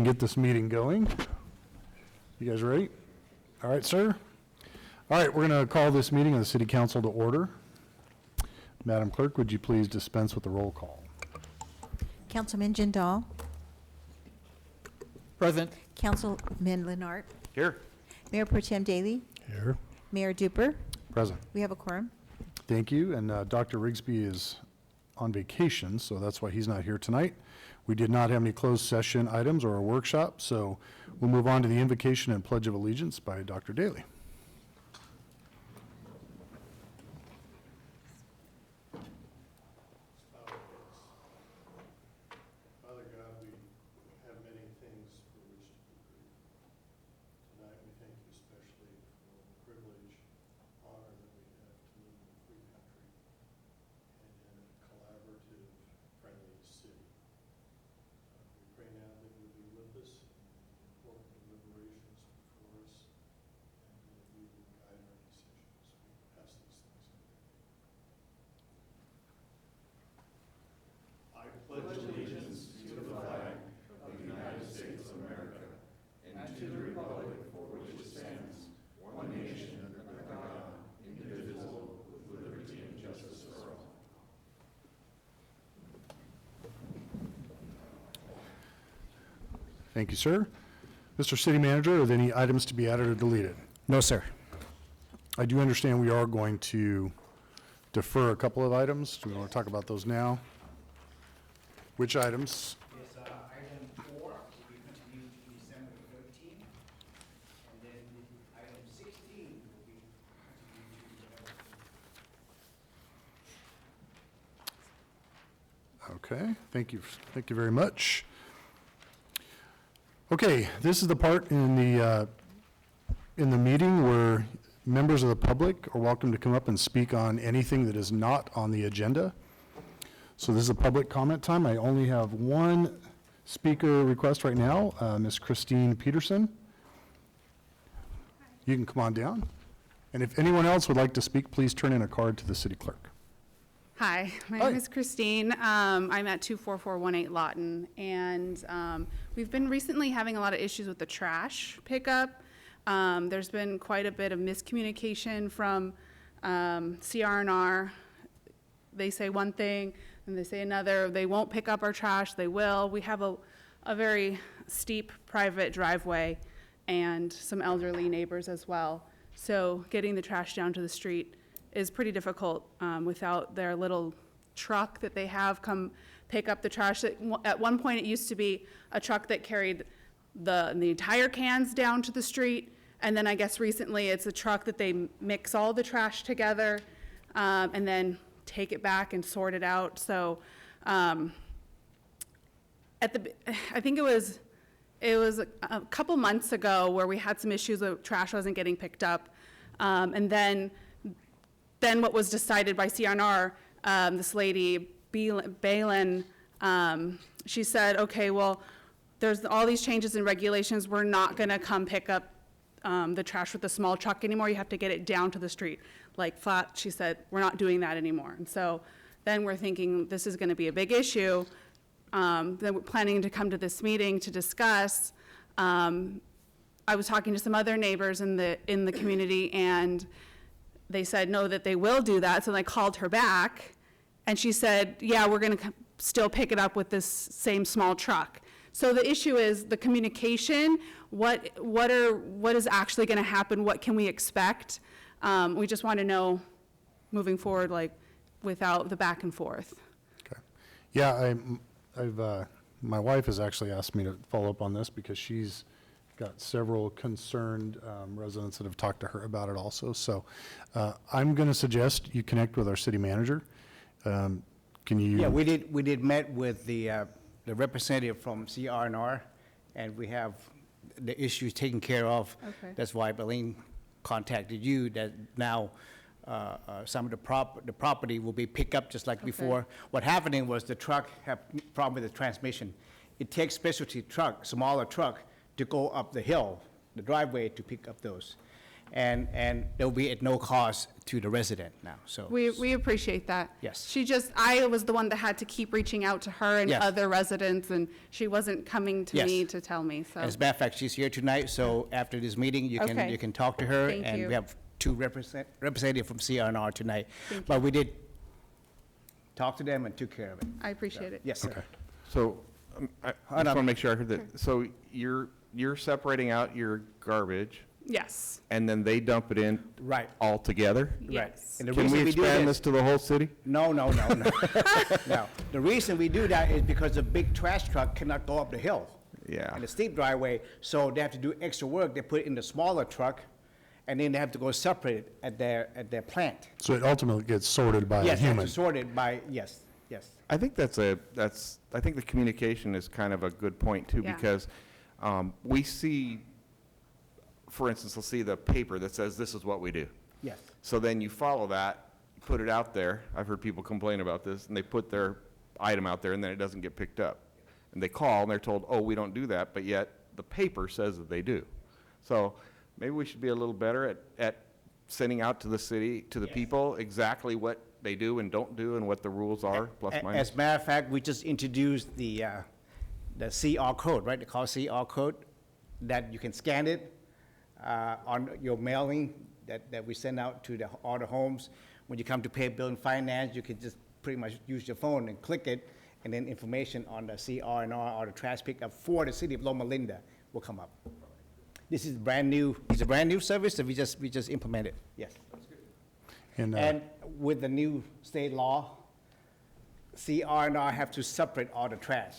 Get this meeting going. You guys ready? All right, sir. All right, we're going to call this meeting of the City Council to order. Madam Clerk, would you please dispense with the roll call? Councilman Jindal. Present. Councilman Lenart. Here. Mayor Pro Tem Daly. Here. Mayor Duper. Present. We have a quorum. Thank you. And Dr. Rigsby is on vacation, so that's why he's not here tonight. We did not have any closed session items or a workshop, so we'll move on to the invocation and pledge of allegiance by Dr. Daly. Father God, we have many things for which to be grateful. Tonight we thank you especially for the privilege, honor that we have to live in a free country and in a collaborative, friendly city. We pray now that you will be with us in the important deliberations before us and that you will guide our decisions. We ask these things in your name. I pledge allegiance to the flag of the United States of America and to the republic for which it stands, one nation under God, indivisible, with liberty and justice for all. Thank you, sir. Mr. City Manager, are there any items to be added or deleted? No, sir. I do understand we are going to defer a couple of items. Do we want to talk about those now? Which items? Yes, item 4 will be continued to December 13th, and then item 16 will be continued to November 15th. Okay, thank you. Thank you very much. Okay, this is the part in the meeting where members of the public are welcome to come up and speak on anything that is not on the agenda. So this is a public comment time. I only have one speaker request right now, Ms. Christine Peterson. You can come on down. And if anyone else would like to speak, please turn in a card to the city clerk. Hi, my Hi. name is Christine. I'm at 24418 Lawton, and we've been recently having a lot of issues with the trash pickup. There's been quite a bit of miscommunication from CR&R. They say one thing, and they say another. They won't pick up our trash. They will. We have a very steep private driveway and some elderly neighbors as well. So getting the trash down to the street is pretty difficult without their little truck that they have come pick up the trash. At one point, it used to be a truck that carried the entire cans down to the street, and then I guess recently it's a truck that they mix all the trash together and then take it back and sort it out. So I think it was a couple months ago where we had some issues where trash wasn't getting picked up, and then what was decided by CR&R, this lady, Balin, she said, okay, well, there's all these changes in regulations. We're not going to come pick up the trash with the small truck anymore. You have to get it down to the street. Like flat, she said, we're not doing that anymore. And so then we're thinking this is going to be a big issue. Then we're planning to come to this meeting to discuss. I was talking to some other neighbors in the community, and they said no, that they will do that. So I called her back, and she said, yeah, we're going to still pick it up with this same small truck. So the issue is the communication. What is actually going to happen? What can we expect? We just want to know moving forward, like without the back and forth. Okay. Yeah, my wife has actually asked me to follow up on this because she's got several concerned residents that have talked to her about it also. So I'm going to suggest you connect with our city manager. Can you? Yeah, we did met with the representative from CR&R, and we have the issues taken care of. Okay. That's why Balene contacted you, that now some of the property will be picked up just like before. What happening was the truck had problem with the transmission. It takes specialty truck, smaller truck, to go up the hill, the driveway, to pick up those. and they'll be at no cost to the resident now, so. We appreciate that. Yes. I was the one that had to keep reaching out to her and Yes. other residents, and she wasn't coming to me Yes. to tell me, so. As a matter of fact, she's here tonight, so after this meeting, Okay. you can talk to her. Thank And you. we have two representatives from CRNR tonight. Thank But we did talk to them and took care of it. I appreciate it. Yes, sir. Okay. So, I just Hold on. want to make sure I heard that. So you're separating out your garbage, Yes, and then they dump it in Right. all together? Right. yes. And the Can reason we do expand this to the whole city? No, no, no, no. No. The reason we do that is because the big trash truck cannot go up the hill. Yeah. And the steep driveway, so they have to do extra work. They put it in the smaller truck, and then they have to go separate it at their plant. So it ultimately gets sorted by a Yes, they have human. to sort it by, yes, yes. I think I think the communication is kind of a good point too, Yeah. because we see, for instance, we'll see the paper that says this is what we do. Yes. So then you follow that, you put it out there. I've heard people complain about this, and they put their item out there, and then it doesn't get picked up. And they call, and they're told, oh, we don't do that, but yet the paper says that they do. So maybe we should be a little better at sending out to the city, to the people, exactly what they do and don't do, and what the rules are, plus minus. As a matter of fact, we just introduced the CR code, right? They call it CR code, that you can scan it on your mailing that we send out to all the homes. When you come to pay bill and finance, you can just pretty much use your phone and click it, and then information on the CR&R or the trash pickup for the city of Loma Linda will come up. This is brand new, it's a brand new service that we just implemented, yes. And with the new state law, CR&R have to separate all the trash.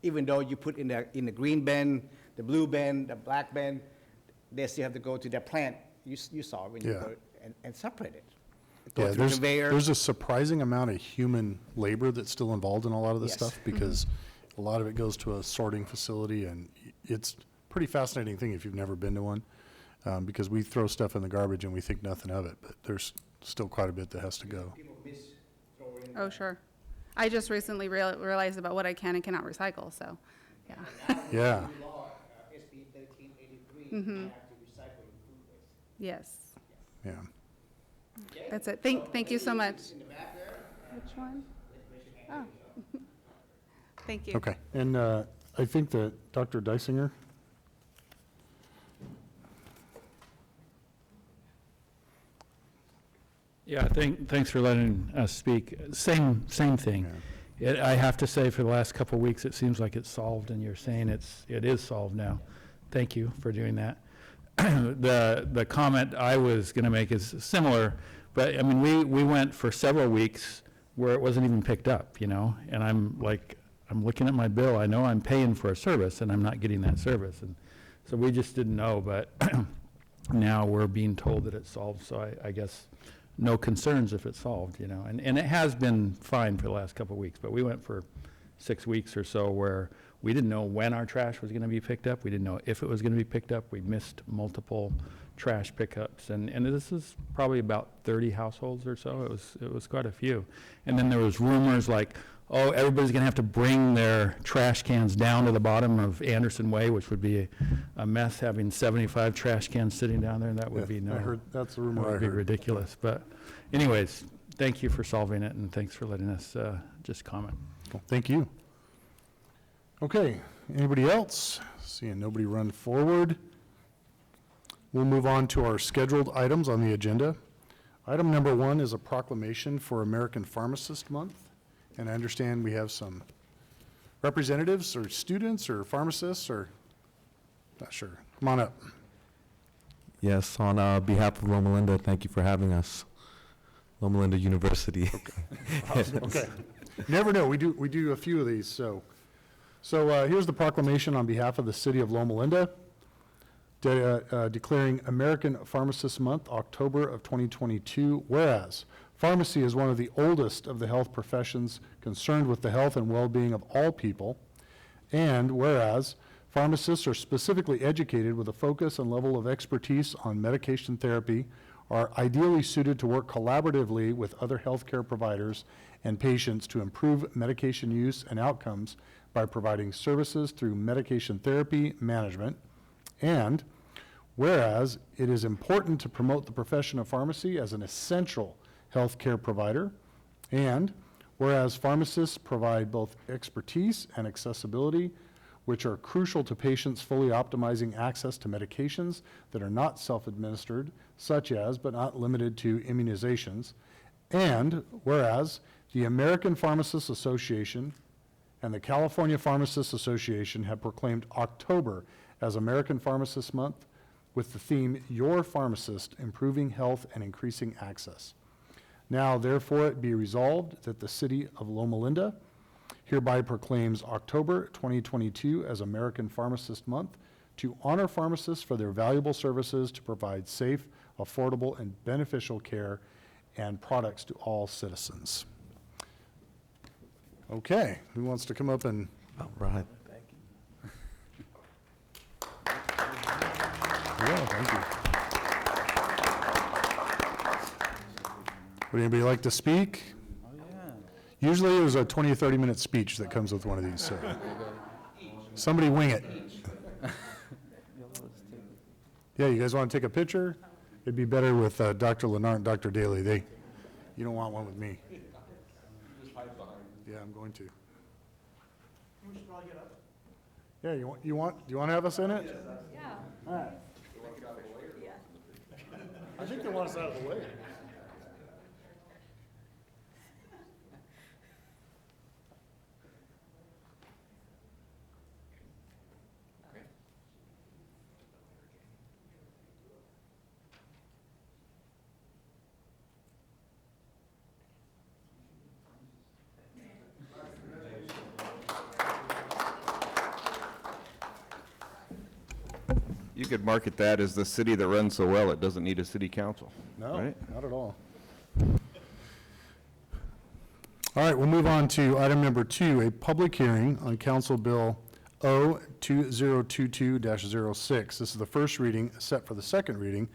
Even though you put in the green bin, the blue bin, the black bin, they still have to go to their plant, you saw it when you Yeah. go, and separate it. Yeah, Go through there's, conveyor. there's a surprising amount of human labor that's still involved in a lot of this Yes. stuff, because a lot of it goes to a sorting facility, and it's a pretty fascinating thing if you've never been to one, because we throw stuff in the garbage and we think nothing of it, but there's still quite a bit that has to go. People miss throwing. Oh, sure. I just recently realized about what I can and cannot recycle, so, yeah. Yeah, Law, SB 1383, you have to recycle your food waste. Yes, yeah. that's it. Thank you so much. Which one? Oh. Thank you. Okay, and I think that Dr. Dysinger, Yeah, thanks for letting us speak. Same thing. I have to say, for the last couple of weeks, it seems like it's solved, and you're saying it is solved now. Thank you for doing that. The comment I was going to make is similar, but, I mean, we went for several weeks where it wasn't even picked up, and I'm looking at my bill, I know I'm paying for a service, and I'm not getting that service, and so we just didn't know, but now we're being told that it's solved, so I guess no concerns if it's solved, and it has been fine for the last couple of weeks, but we went for 6 weeks or so where we didn't know when our trash was going to be picked up, we didn't know if it was going to be picked up, we missed multiple trash pickups, and this is probably about 30 households or so, it was quite a few. And then there was rumors like, oh, everybody's going to have to bring their trash cans down to the bottom of Anderson Way, which would be a mess, having 75 trash cans sitting down there, and that would be I heard, that's the that rumor I would be heard. ridiculous. But anyways, thank you for solving it, and thanks for letting us just comment. Well, thank you. Okay, anybody else? Seeing nobody run forward. We'll move on to our scheduled items on the agenda. Item number 1 is a proclamation for American Pharmacist Month. And I understand we have some representatives or students or pharmacists or, not sure. Come on up. Yes, on behalf of Loma Linda, thank you for having us. Loma Linda University. Okay. Never know, we do a few of these, so here's the proclamation on behalf of the city of Loma Linda, declaring American Pharmacist Month, October of 2022, whereas pharmacy is one of the oldest of the health professions concerned with the health and well-being of all people, and whereas pharmacists are specifically educated with a focus and level of expertise on medication therapy, are ideally suited to work collaboratively with other healthcare providers and patients to improve medication use and outcomes by providing services through medication therapy management, and Whereas it is important to promote the profession of pharmacy as an essential healthcare provider, and whereas pharmacists provide both expertise and accessibility, which are crucial to patients fully optimizing access to medications that are not self-administered, such as, but not limited to, immunizations. And whereas the American Pharmacists Association and the California Pharmacists Association have proclaimed October as American Pharmacists Month with the theme, Your Pharmacist, Improving Health and Increasing Access. Now, therefore, it be resolved that the City of Loma Linda hereby proclaims October 2022 as American Pharmacist Month to honor pharmacists for their valuable services to provide safe, affordable, and beneficial care and products to all citizens. Okay, who wants to come up and? All right. Yeah, thank you. Would anybody like to speak? Usually there's a 20 or 30-minute speech that comes with one of these, so. Somebody wing it. Yeah, you guys want to take a picture? It'd be better with Dr. Lennart and Dr. Daly. You don't want one with me. Yeah, I'm going to. Yeah, do you want to have us in it? Yeah. All right. I think they want us out of the way. You could market that as the city that runs so well it doesn't need a city council. No, Right? not at all. All right, we'll move on to item number 2, a public hearing on Council Bill O-2022-06. This is the first reading, set for the second reading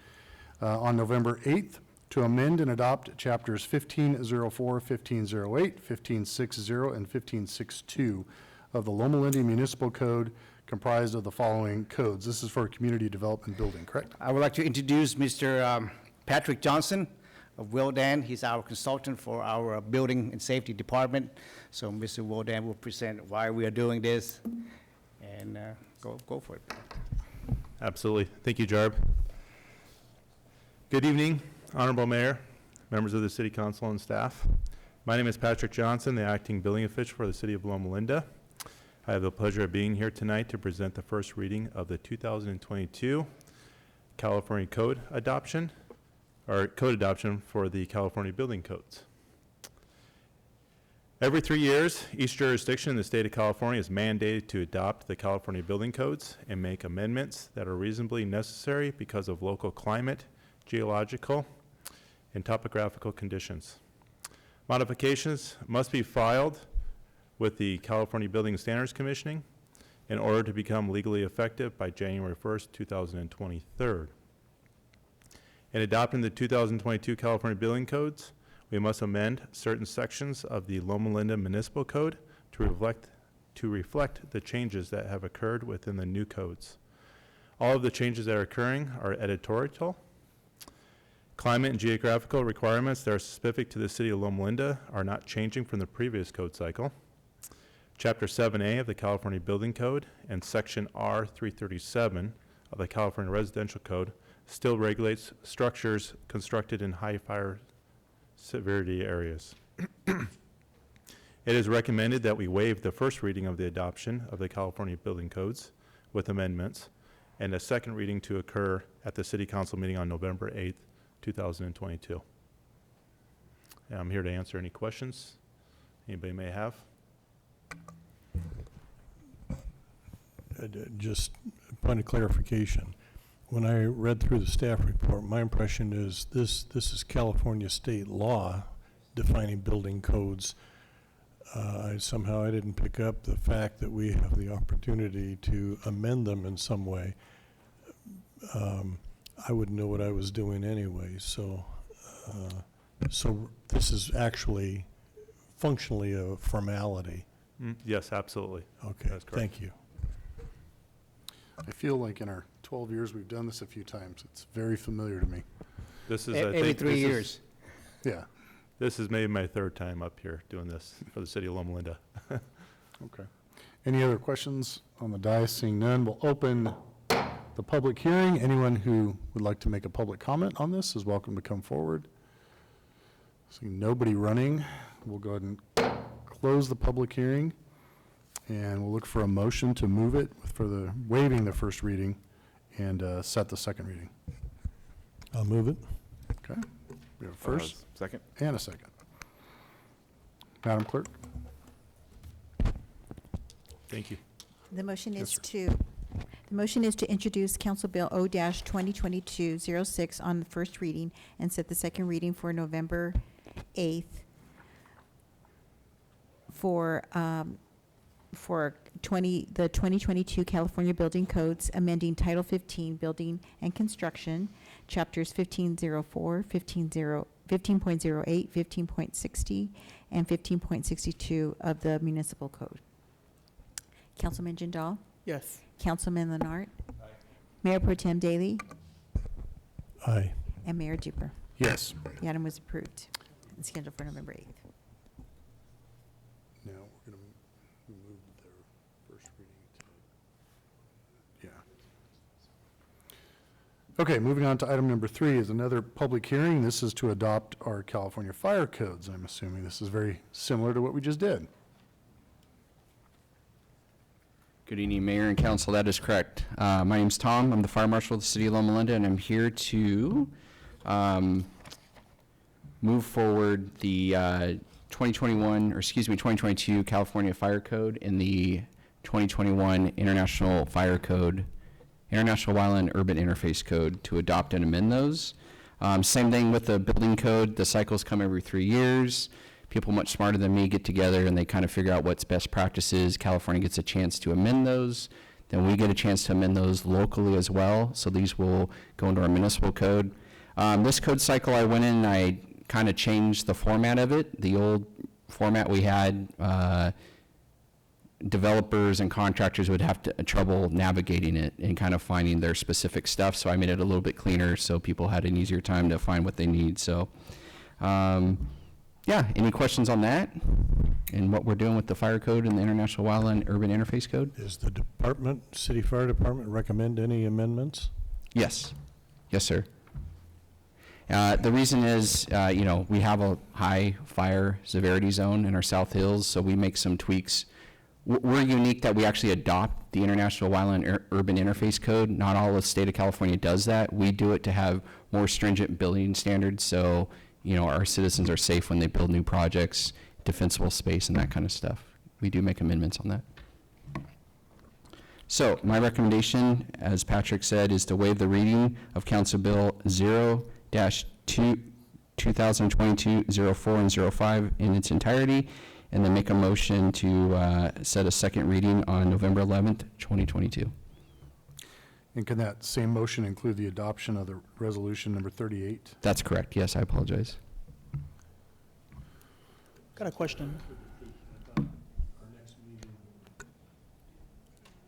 on November 8th, to amend and adopt chapters 1504, 1508, 1560, and 1562 of the Loma Linda Municipal Code, comprised of the following codes. This is for a community development building, correct? I would like to introduce Mr. Patrick Johnson of Wildan. He's our consultant for our Building and Safety Department. So Mr. Wildan will present why we are doing this, and go for it. Absolutely. Thank you, Jarb. Good evening, Honorable Mayor, members of the City Council and staff. My name is Patrick Johnson, the acting building official for the City of Loma Linda. I have the pleasure of being here tonight to present the first reading of the 2022 California Code adoption, or code adoption for the California Building Codes. Every 3 years, each jurisdiction in the state of California is mandated to adopt the California Building Codes and make amendments that are reasonably necessary because of local climate, geological, and topographical conditions. Modifications must be filed with the California Building Standards Commissioning in order to become legally effective by January 1st, 2023. In adopting the 2022 California Building Codes, we must amend certain sections of the Loma Linda Municipal Code to reflect the changes that have occurred within the new codes. All of the changes that are occurring are editorial. Climate and geographical requirements that are specific to the city of Loma Linda are not changing from the previous code cycle. Chapter 7A of the California Building Code and Section R337 of the California Residential Code still regulates structures constructed in high fire severity areas. It is recommended that we waive the first reading of the adoption of the California Building Codes with amendments, and a second reading to occur at the City Council meeting on November 8th, 2022. And I'm here to answer any questions anybody may have. Just a point of clarification. When I read through the staff report, my impression is this is California state law defining building codes. Somehow I didn't pick up the fact that we have the opportunity to amend them in some way. I wouldn't know what I was doing anyway, so this is actually functionally a formality. Yes, absolutely. Okay, That's correct. thank you. I feel like in our 12 years, we've done this a few times. It's very familiar to me. This is, I Every think, 3 this is- years. Yeah, This is maybe my third time up here doing this for the city of Loma Linda. okay. Any other questions on the dais? Seeing none, we'll open the public hearing. Anyone who would like to make a public comment on this is welcome to come forward. Seeing nobody running, we'll go ahead and close the public hearing, and we'll look for a motion to move it for the waiving the first reading and set the second reading. I'll move it. Okay, we have a first Second? and a second. Madam Clerk? Thank you. The motion Yes, is to introduce Council Bill O-2022-06 on the first reading and set the second reading for November 8th for the 2022 California Building Codes, amending Title 15 Building and Construction, Chapters 1504, 15.08, 15.60, and 15.62 of the Municipal Code. Councilman Jindal? Yes. Councilman Leonard? Mayor Pro Tem Daly? Aye. And Mayor Duper. Yes. The item was approved and scheduled for November 8th. Now, we're going to move their first reading to, yeah. Okay, moving on to item number 3 is another public hearing. This is to adopt our California fire codes. I'm assuming this is very similar to what we just did. Good evening, Mayor and Council. That is correct. My name's Tom. I'm the Fire Marshal of the City of Loma Linda, and I'm here to move forward the 2022 California Fire Code and the 2021 International Fire Code, International Wildland Urban Interface Code, to adopt and amend those. Same thing with the building code. The cycles come every 3 years. People much smarter than me get together and they kind of figure out what's best practices. California gets a chance to amend those. Then we get a chance to amend those locally as well. So these will go into our municipal code. This code cycle, I went in and I kind of changed the format of it. The old format we had, developers and contractors would have trouble navigating it and kind of finding their specific stuff. So I made it a little bit cleaner so people had an easier time to find what they need. So, yeah, any questions on that and what we're doing with the fire code and the International Wildland Urban Interface Code? Is the department, city fire department, recommend any amendments? Yes. Yes, sir. The reason is, we have a high fire severity zone in our South Hills, so we make some tweaks. We're unique that we actually adopt the International Wildland Urban Interface Code. Not all of the state of California does that. We do it to have more stringent building standards, so our citizens are safe when they build new projects, defensible space and that kind of stuff. We do make amendments on that. So my recommendation, as Patrick said, is to waive the reading of Council Bill 0-2022-04 and 05 in its entirety, and then make a motion to set a second reading on November 11th, 2022. And can that same motion include the adoption of the resolution number 38? That's correct. Yes, I apologize. Got a question.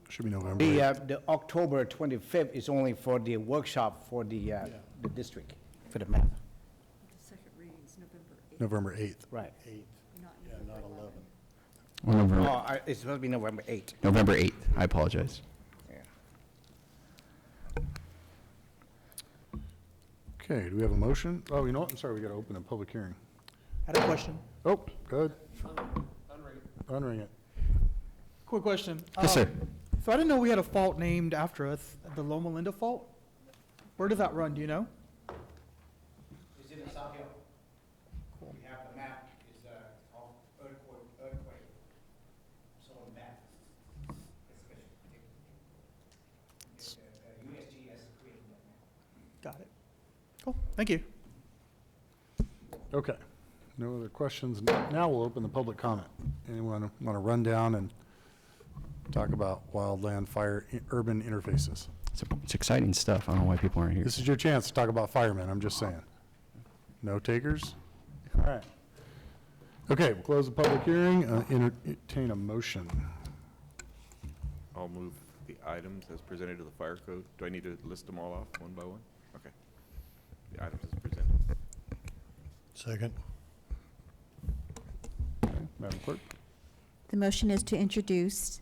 Should be November 8th. The October 25th is only for the workshop for the district, for the map. November 8th. Right. 8th, yeah, not 11. Or November, Oh, it's supposed to be November 8th. November 8th. I apologize. Yeah. Okay, do we have a motion? Oh, you know what? I'm sorry, we got to open a public hearing. I had a question. Oh, good. Unring it. Quick question. Yes, sir. So I didn't know we had a fault named after us, the Loma Linda fault. Where does that run, do you know? It's in the South Hill. We have the map, it's called earthquake. So the map, USG has created that map. Got it. Cool, thank you. Okay. No other questions. Now we'll open the public comment. Anyone want to run down and talk about wildland fire urban interfaces? It's exciting stuff. I don't know why people aren't here. This is your chance to talk about firemen, I'm just saying. No takers? All right. Okay, we'll close the public hearing, entertain a motion. I'll move the items as presented to the fire code. Do I need to list them all off one by one? Okay. The items as presented. Second. Madam Clerk? The motion is to introduce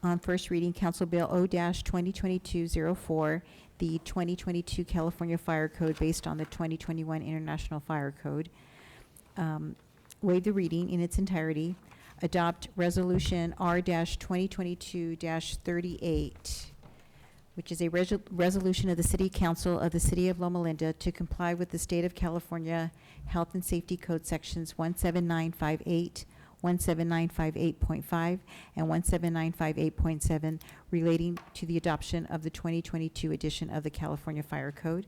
on first reading Council Bill O-2022-04, the 2022 California Fire Code based on the 2021 International Fire Code. Waive the reading in its entirety. Adopt Resolution R-2022-38, which is a resolution of the City Council of the City of Loma Linda to comply with the State of California Health and Safety Code Sections 17958, 17958.5, and 17958.7 relating to the adoption of the 2022 edition of the California Fire Code.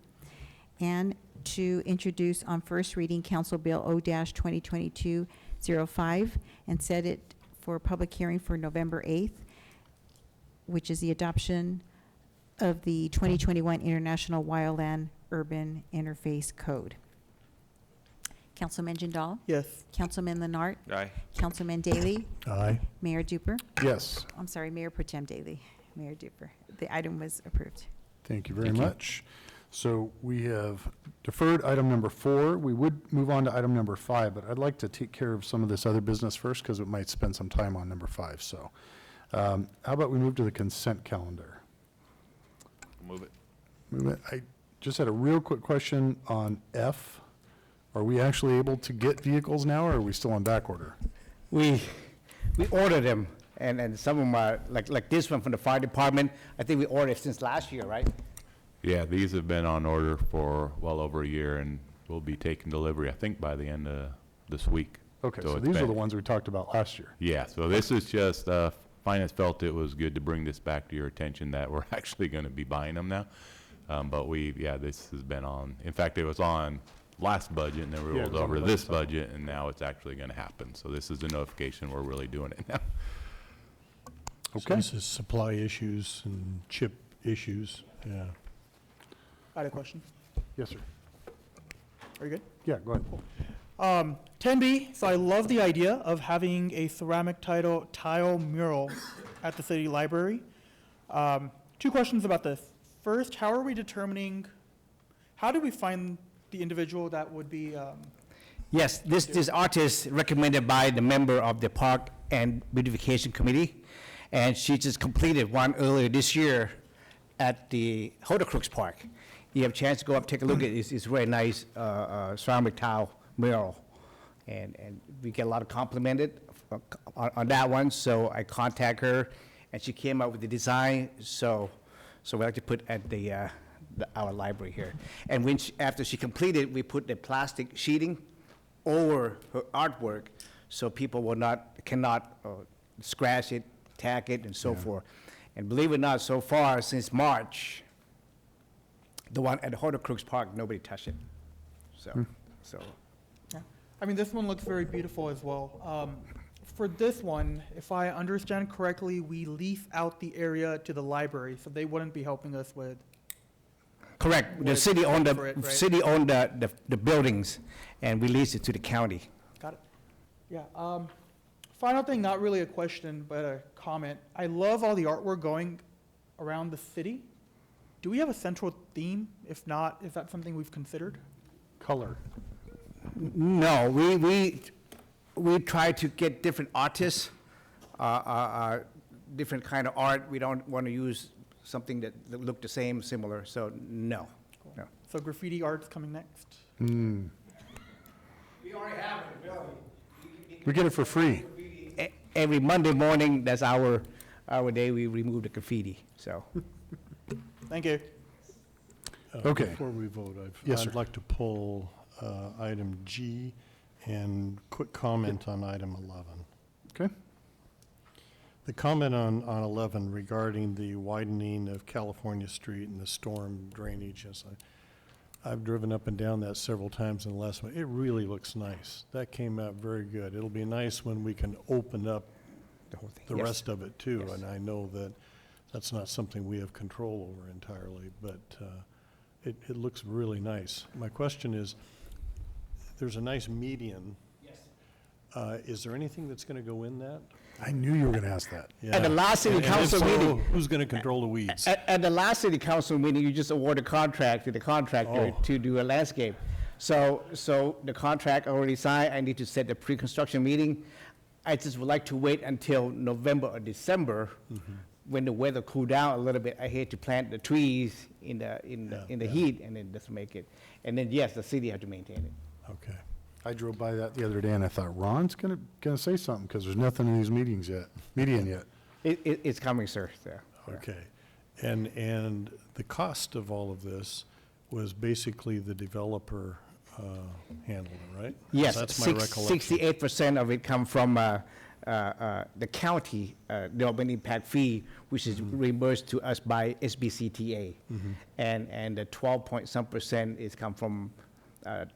And to introduce on first reading Council Bill O-2022-05 and set it for a public hearing for November 8th, which is the adoption of the 2021 International Wildland Urban Interface Code. Councilman Jindal? Yes. Councilman Leonard? Aye. Councilman Daley? Aye. Mayor Duper? Yes. I'm sorry, Mayor Pro Tem Daley. Mayor Duper. The item was approved. Thank you very much. So we have deferred item number 4. We would move on to item number 5, but I'd like to take care of some of this other business first because it might spend some time on number 5. So how about we move to the consent calendar? Move it. Move it. I just had a real quick question on F. Are we actually able to get vehicles now, or are we still on back order? We ordered them, and some of them are, like this one from the fire department, I think we ordered since last year, right? Yeah, these have been on order for well over a year, and we'll be taking delivery, I think, by the end of this week. Okay, so it's these are the been- ones we talked about last year. Yeah, so this is just, finance felt it was good to bring this back to your attention that we're actually going to be buying them now. But this has been on, in fact, it was on last budget, and then we Yeah, it rolled was on over the to this budget budget, and now it's actually going to happen. So this is the notification, we're really doing it now. So Okay. this is supply issues and chip issues, yeah. I had a question. Yes, sir. Are you good? Yeah, go ahead. 10B, so I love the idea of having a ceramic tile mural at the city library. 2 questions about this. First, how are we determining, how do we find the individual that would be, Yes, this artist recommended by the member of the Park and Beautification Committee, and she just completed one earlier this year at the Hodder Park. You have a chance to go up, take a look at it. It's very nice ceramic tile mural, and we get a lot of complimented on that one. So I contact her, and she came up with the design. So we like to put at our library here. And after she completed, we put the plastic sheeting over her artwork, so people cannot scratch it, tag it, and so forth. And believe it or not, so far since March, the one at the Hodder Park, nobody touched it. So. I mean, this one looks very beautiful as well. For this one, if I understand correctly, we lease out the area to the library, so they wouldn't be helping us with. Correct. The With city owned for it, right? the buildings, and we lease it to the county. Got it. Yeah. Final thing, not really a question, but a comment. I love all the artwork going around the city. Do we have a central theme? If not, is that something we've considered? Color. No, we try to get different artists, different kind of art. We don't want to use something that look the same, similar, so no. No. So graffiti art's coming next. We already have it, really. We get it for free. Every Monday morning, that's our day, we remove the graffiti, so. Thank you. Okay. Before we vote, Yes, sir. I'd like to pull item G and quick comment on item 11. Okay. The comment on 11 regarding the widening of California Street and the storm drainage, yes, I've driven up and down that several times in the last one. It really looks nice. That came out very good. It'll be nice when we can open up The whole thing. the Yes. rest of it too. Yes. And I know that that's not something we have control over entirely, but it looks really nice. My question is, there's a nice median. Yes. Is there anything that's going to go in that? I knew you were going to ask that. At the last city And if council so, meeting, who's going to control the weeds? at the last city council meeting, you just awarded a contract to the contractor Oh. to do a landscape. So the contract already signed, I need to set the pre-construction meeting. I just would like to wait until November or December, when the weather cool down a little bit. I hate to plant the trees in the heat and then just make it. And then, yes, the city have to maintain it. Okay. I drove by that the other day and I thought, Ron's going to say something because there's nothing in these meetings yet, median yet. It's coming, sir, so. Okay. And the cost of all of this was basically the developer handled it, right? Yes, That's my recollection. 68% of it come from the county, the urban impact fee, which is reimbursed to us by SBCTA. And the 12 point some percent is come from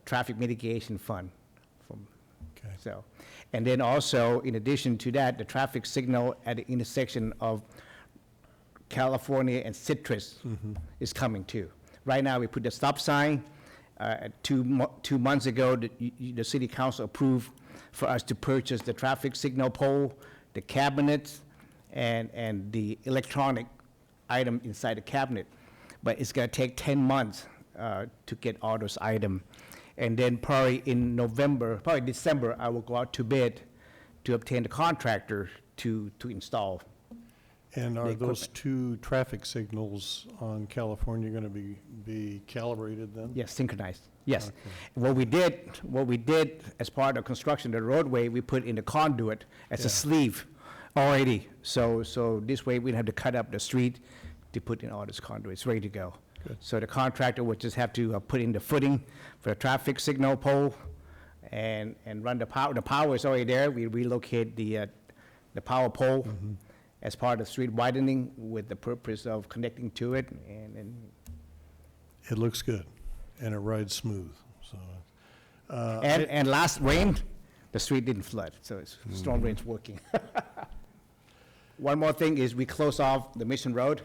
traffic mitigation fund. Okay. So, and then also, in addition to that, the traffic signal at the intersection of California and Citrus is coming too. Right now, we put the stop sign. 2 months ago, the city council approved for us to purchase the traffic signal pole, the cabinets, and the electronic item inside the cabinet. But it's gonna take 10 months to get all those items. And then probably in November, probably December, I will go out to bid to obtain the contractor to install. And are the those equipment. 2 traffic signals on California going to be calibrated then? Yes, synchronized, yes. Okay. What we did as part of construction of the roadway, we put in the conduit as Yeah. a sleeve already. So this way, we don't have to cut up the street to put in all this conduit, it's ready to go. Good. So the contractor would just have to put in the footing for the traffic signal pole and run the power. The power is already there, we relocate the power pole as part of street widening with the purpose of connecting to it, and It looks good, and it rides smooth, so. And last rain, the street didn't flood, so storm drain's working. One more thing is we close off the Mission Road,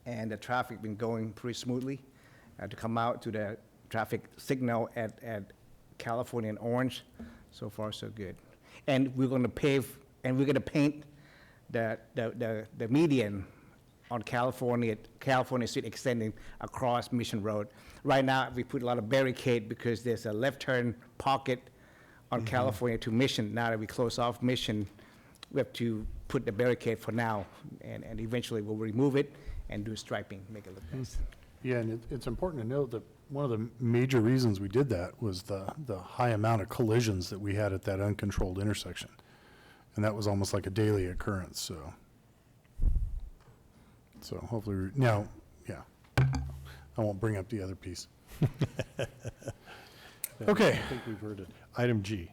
and the traffic been going pretty smoothly. To come out to the traffic signal at California and Orange, so far so good. And we're gonna pave, and we're gonna paint the median on California Street extending across Mission Road. Right now, we put a lot of barricade because there's a left turn pocket on California to Mission. Now that we close off Mission, we have to put the barricade for now, and eventually we'll remove it and do striping, make it look nice. Yeah, and it's important to note that one of the major reasons we did that was the high amount of collisions that we had at that uncontrolled intersection. And that was almost like a daily occurrence, so. So hopefully, now, yeah, I won't bring up the other piece. Okay. I think we've heard it. Item G,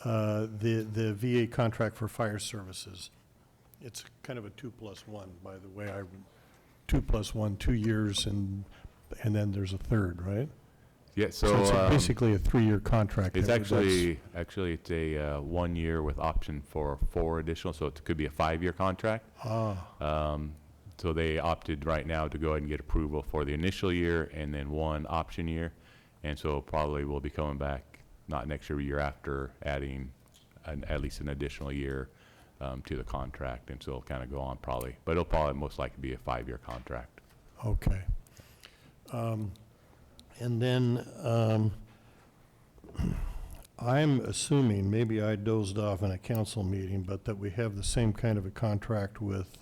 the VA contract for fire services. It's kind of a 2+1, by the way. 2+1, 2 years, and then there's a third, right? Yeah, So it's so basically a 3-year contract. it's That's- actually it's a 1 year with option for 4 additional, so it could be a 5-year contract. So they opted right now to go ahead and get approval for the initial year and then 1 option year. And so probably we'll be coming back, not next year, year after, adding at least an additional year to the contract. And so it'll kind of go on probably, but it'll probably most likely be a 5-year contract. Okay. And then I'm assuming, maybe I dozed off in a council meeting, but that we have the same kind of a contract with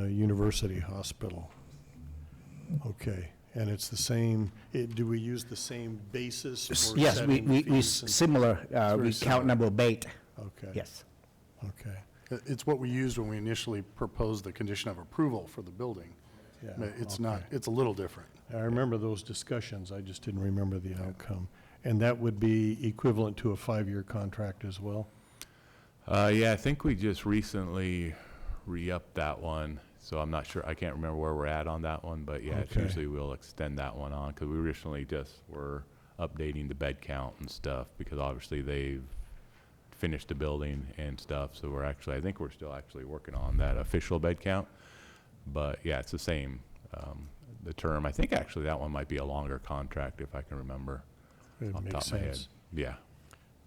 University Hospital. Okay, and it's the same, do we use the same basis for Yes, setting we fees and- similar, very we similar. count number of bait, Okay. yes. Okay, It's what we used when we initially proposed the condition of approval for the building. yeah. But it's not, okay. it's a little different. I remember those discussions, I just didn't remember the outcome. And that would be equivalent to a 5-year contract as well? Yeah, I think we just recently re-upped that one, so I'm not sure, I can't remember where we're at on that one, but yeah, it's Okay. usually we'll extend that one on, because we originally just were updating the bed count and stuff, because obviously they've finished the building and stuff, so we're actually, I think we're still actually working on that official bed count, but yeah, it's the same, the term. I think actually that one might be a longer contract, if I can remember It off the makes top of my head. sense. Yeah.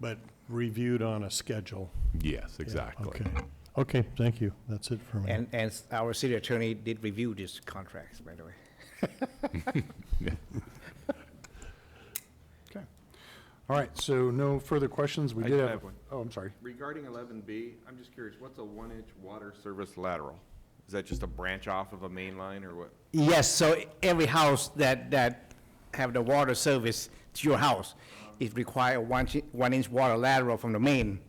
But reviewed on a schedule. Yes, Yeah, exactly. Okay. Okay, thank you. That's it for me. And our city attorney did review these contracts, by the way. Okay. All right, so no further questions. We I did have have, one. oh, I'm sorry. Regarding 11B, I'm just curious, what's a 1-inch water service lateral? Is that just a branch off of a main line or what? Yes, so every house that have the water service to your house, it require 1-inch water lateral from the main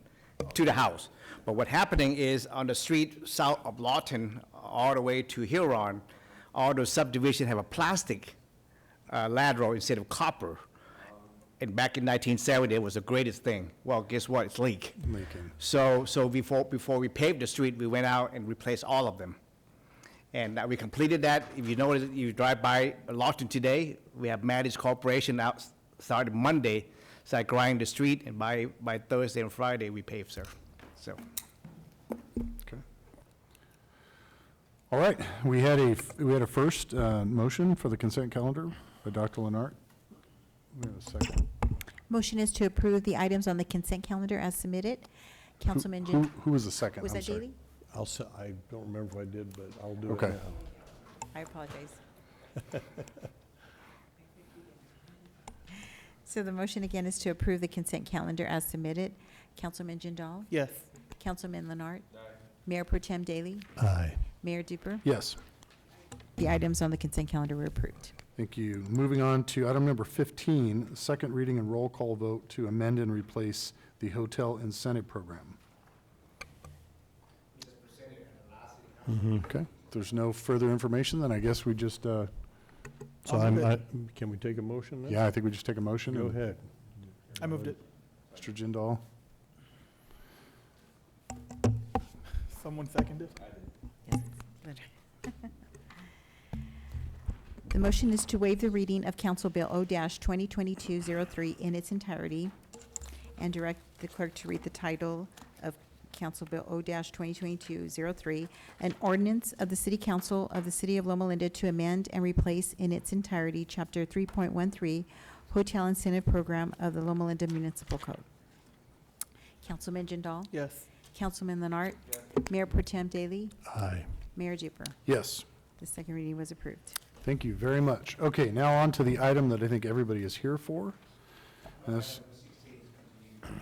to the house. But what happening is on the street south of Lawton, all the way to Huron, all those subdivisions have a plastic lateral instead of copper. And back in 1970, it was the greatest thing. Well, guess what? It's leak. Leaking. So before we paved the street, we went out and replaced all of them. And we completed that. If you notice, you drive by Lawton today, we have Maddie's Corporation out, started Monday, start grinding the street, and by Thursday and Friday, we pave, sir. So, Okay. All right, we had a first motion for the consent calendar by Dr. Lenart. We have a second. Motion is to approve the items on the consent calendar as submitted. Councilman Jin, Who was the second? was I'm that sorry. Daley? I don't remember if I did, but I'll do it Okay. now. I apologize. So the motion again is to approve the consent calendar as submitted. Councilman Jindal? Yes. Councilman Leonard? Mayor Pro Tem Daley? Aye. Mayor Duper? Yes, The items on the consent calendar were approved. thank you. Moving on to item number 15, second reading and roll call vote to amend and replace the hotel incentive program. Okay, if there's no further information, then I guess we just, So can we take a motion then? yeah, I think we just take a motion. Go and- ahead. I moved it. Mr. Jindal? Someone seconded? The motion is to waive the reading of Council Bill O-2022-03 in its entirety and direct the clerk to read the title of Council Bill O-2022-03, an ordinance of the City Council of the City of Loma Linda to amend and replace in its entirety Chapter 3.13 Hotel Incentive Program of the Loma Linda Municipal Code. Councilman Jindal? Yes. Councilman Leonard? Mayor Pro Tem Daley? Aye. Mayor Duper? Yes. The second reading was approved. Thank you very much. Okay, now on to the item that I think everybody is here for. And this-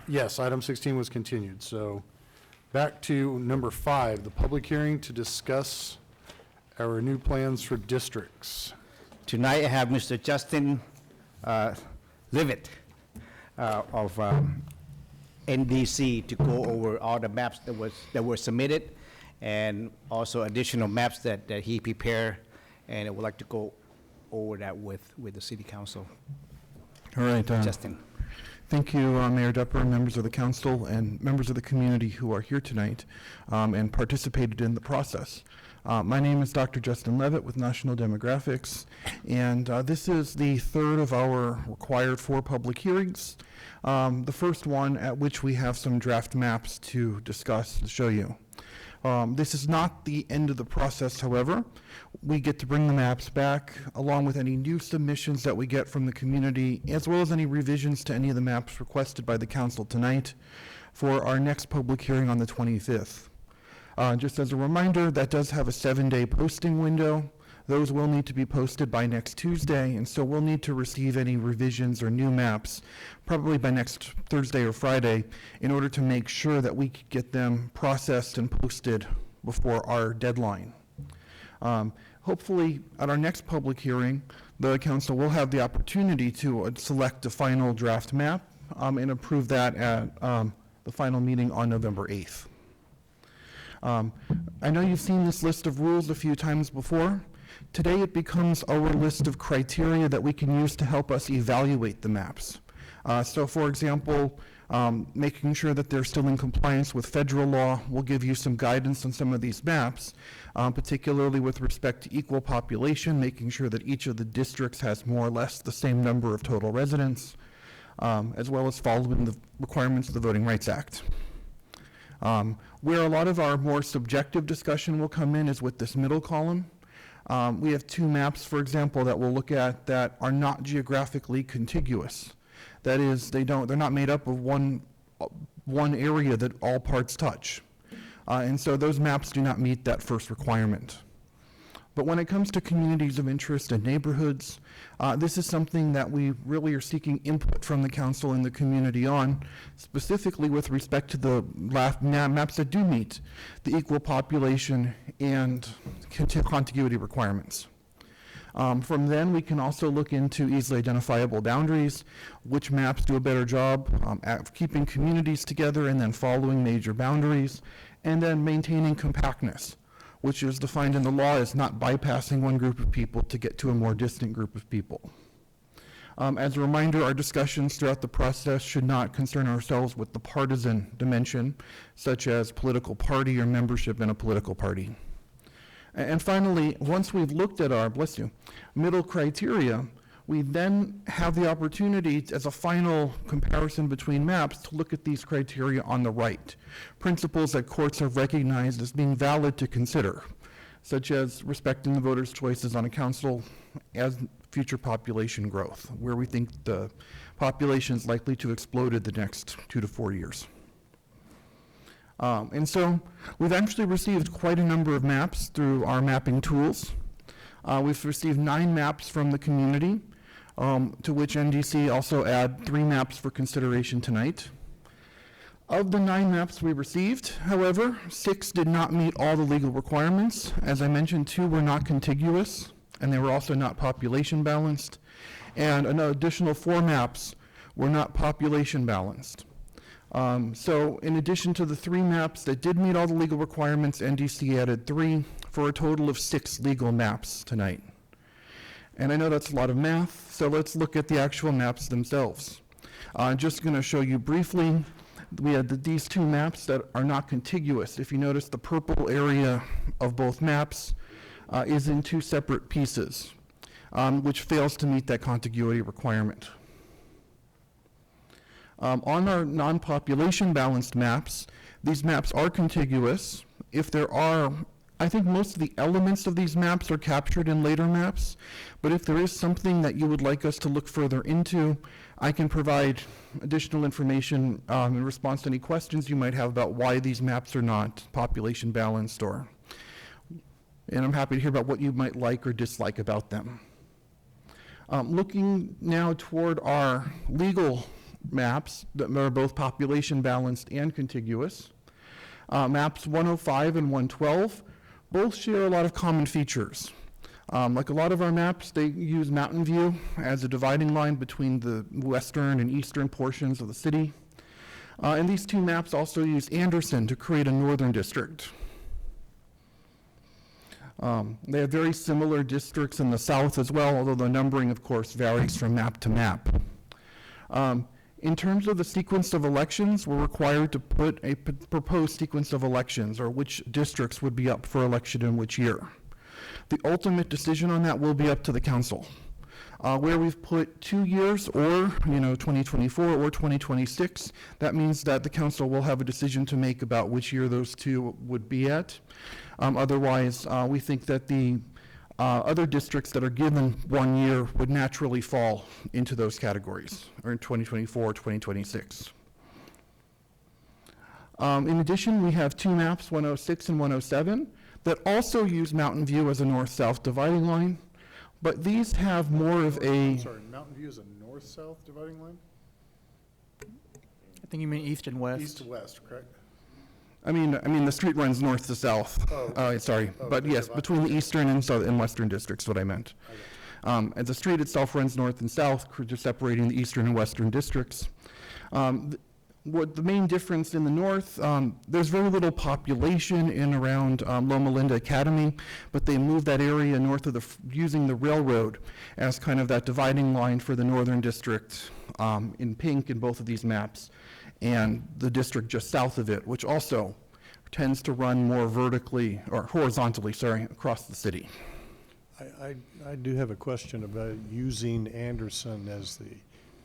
Yes, item 16 was continued. So back to number 5, the public hearing to discuss our new plans for districts. tonight I have Mr. Justin Livet of NDC to go over all the maps that were submitted, and also additional maps that he prepared, and I would like to go over that with the city council. All right. Justin. Thank you, Mayor Dupper, members of the council, and members of the community who are here tonight and participated in the process. My name is Dr. Justin Levitt with National Demographics, and this is the third of our required 4 public hearings. The first one at which we have some draft maps to discuss and show you. This is not the end of the process, however. We get to bring the maps back along with any new submissions that we get from the community, as well as any revisions to any of the maps requested by the council tonight for our next public hearing on the 25th. Just as a reminder, that does have a 7-day posting window. Those will need to be posted by next Tuesday, and so we'll need to receive any revisions or new maps probably by next Thursday or Friday in order to make sure that we could get them processed and posted before our deadline. Hopefully, at our next public hearing, the council will have the opportunity to select a final draft map and approve that at the final meeting on November 8th. I know you've seen this list of rules a few times before. Today it becomes our list of criteria that we can use to help us evaluate the maps. So for example, making sure that they're still in compliance with federal law will give you some guidance on some of these maps, particularly with respect to equal population, making sure that each of the districts has more or less the same number of total residents, as well as following the requirements of the Voting Rights Act. Where a lot of our more subjective discussion will come in is with this middle column. We have 2 maps, for example, that we'll look at that are not geographically contiguous. That is, they're not made up of one one area that all parts touch. And so those maps do not meet that first requirement. But when it comes to communities of interest and neighborhoods, this is something that we really are seeking input from the council and the community on, specifically with respect to the maps that do meet the equal population and contiguity requirements. From then, we can also look into easily identifiable boundaries, which maps do a better job at keeping communities together and then following major boundaries, and then maintaining compactness, which is defined in the law as not bypassing one group of people to get to a more distant group of people. As a reminder, our discussions throughout the process should not concern ourselves with the partisan dimension, such as political party or membership in a political party. And finally, once we've looked at our, middle criteria, we then have the opportunity as a final comparison between maps to look at these criteria on the right, principles that courts have recognized as being valid to consider, such as respecting the voters' choices on a council as future population growth, where we think the population is likely to explode in the next 2 to 4 years. And so we've actually received quite a number of maps through our mapping tools. We've received 9 maps from the community, to which NDC also add 3 maps for consideration tonight. Of the 9 maps we received, however, 6 did not meet all the legal requirements. As I mentioned, 2 were not contiguous, and they were also not population balanced. And an additional 4 maps were not population balanced. So in addition to the 3 maps that did meet all the legal requirements, NDC added 3 for a total of 6 legal maps tonight. And I know that's a lot of math, so let's look at the actual maps themselves. I'm just going to show you briefly. We had these 2 maps that are not contiguous. If you notice, the purple area of both maps is in 2 separate pieces, which fails to meet that contiguity requirement. On our non-population balanced maps, these maps are contiguous. If there are, I think most of the elements of these maps are captured in later maps, but if there is something that you would like us to look further into, I can provide additional information in response to any questions you might have about why these maps are not population balanced, and I'm happy to hear about what you might like or dislike about them. Looking now toward our legal maps that are both population balanced and contiguous. Maps 105 and 112 both share a lot of common features. Like a lot of our maps, they use Mountain View as a dividing line between the western and eastern portions of the city. And these 2 maps also use Anderson to create a northern district. They have very similar districts in the south as well, although the numbering, of course, varies from map to map. In terms of the sequence of elections, we're required to put a proposed sequence of elections, or which districts would be up for election in which year. The ultimate decision on that will be up to the council. Where we've put 2 years or 2024 or 2026, that means that the council will have a decision to make about which year those 2 would be at. Otherwise, we think that the other districts that are given 1 year would naturally fall into those categories, or in 2024 or 2026. In addition, we have 2 maps, 106 and 107, that also use Mountain View as a north-south dividing line, but these have more of a... I'm sorry, Mountain View is a north-south dividing line? I think you mean east and west. East to west, correct? I mean, the street runs north to south. Sorry, but yes, between the eastern and western districts, what I meant. And the street itself runs north and south, just separating the eastern and western districts. What the main difference in the north, there's very little population in around Loma Linda Academy, but they moved that area north of using the railroad as kind of that dividing line for the northern district in pink in both of these maps, and the district just south of it, which also tends to run more vertically, or horizontally, across the city. I do have a question about using Anderson as the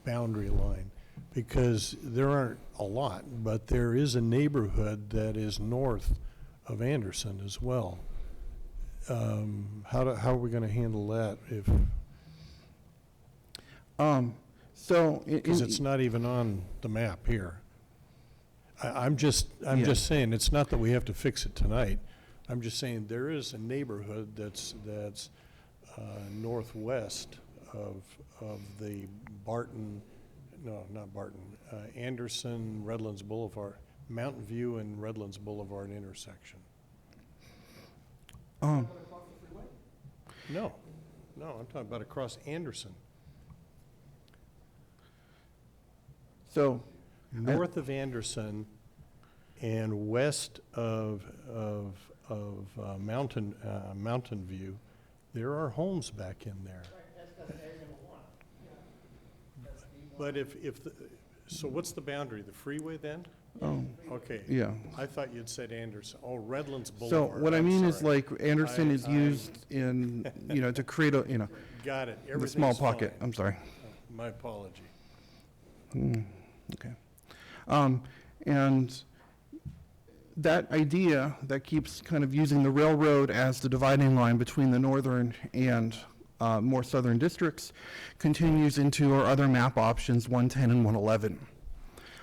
boundary line, because there aren't a lot, but there is a neighborhood that is north of Anderson as well. How are we going to handle that if? Because it's not even on the map here. I'm just Yeah. saying, it's not that we have to fix it tonight. I'm just saying, there is a neighborhood that's northwest of the Barton, no, not Barton, Anderson, Redlands Boulevard, Mountain View and Redlands Boulevard intersection. Um, No, I'm talking about across Anderson. so, North of Anderson and west of Mountain View, there are homes back in there. But so what's the boundary? The freeway then? oh, Okay. yeah. I thought you'd said Anderson. Oh, Redlands So Boulevard. what I I'm mean is sorry. like Anderson is I- used in, to create a, Got it. the small Everything's pocket. fine. I'm sorry. My apology. Okay. And that idea that keeps kind of using the railroad as the dividing line between the northern and more southern districts continues into our other map options, 110 and 111.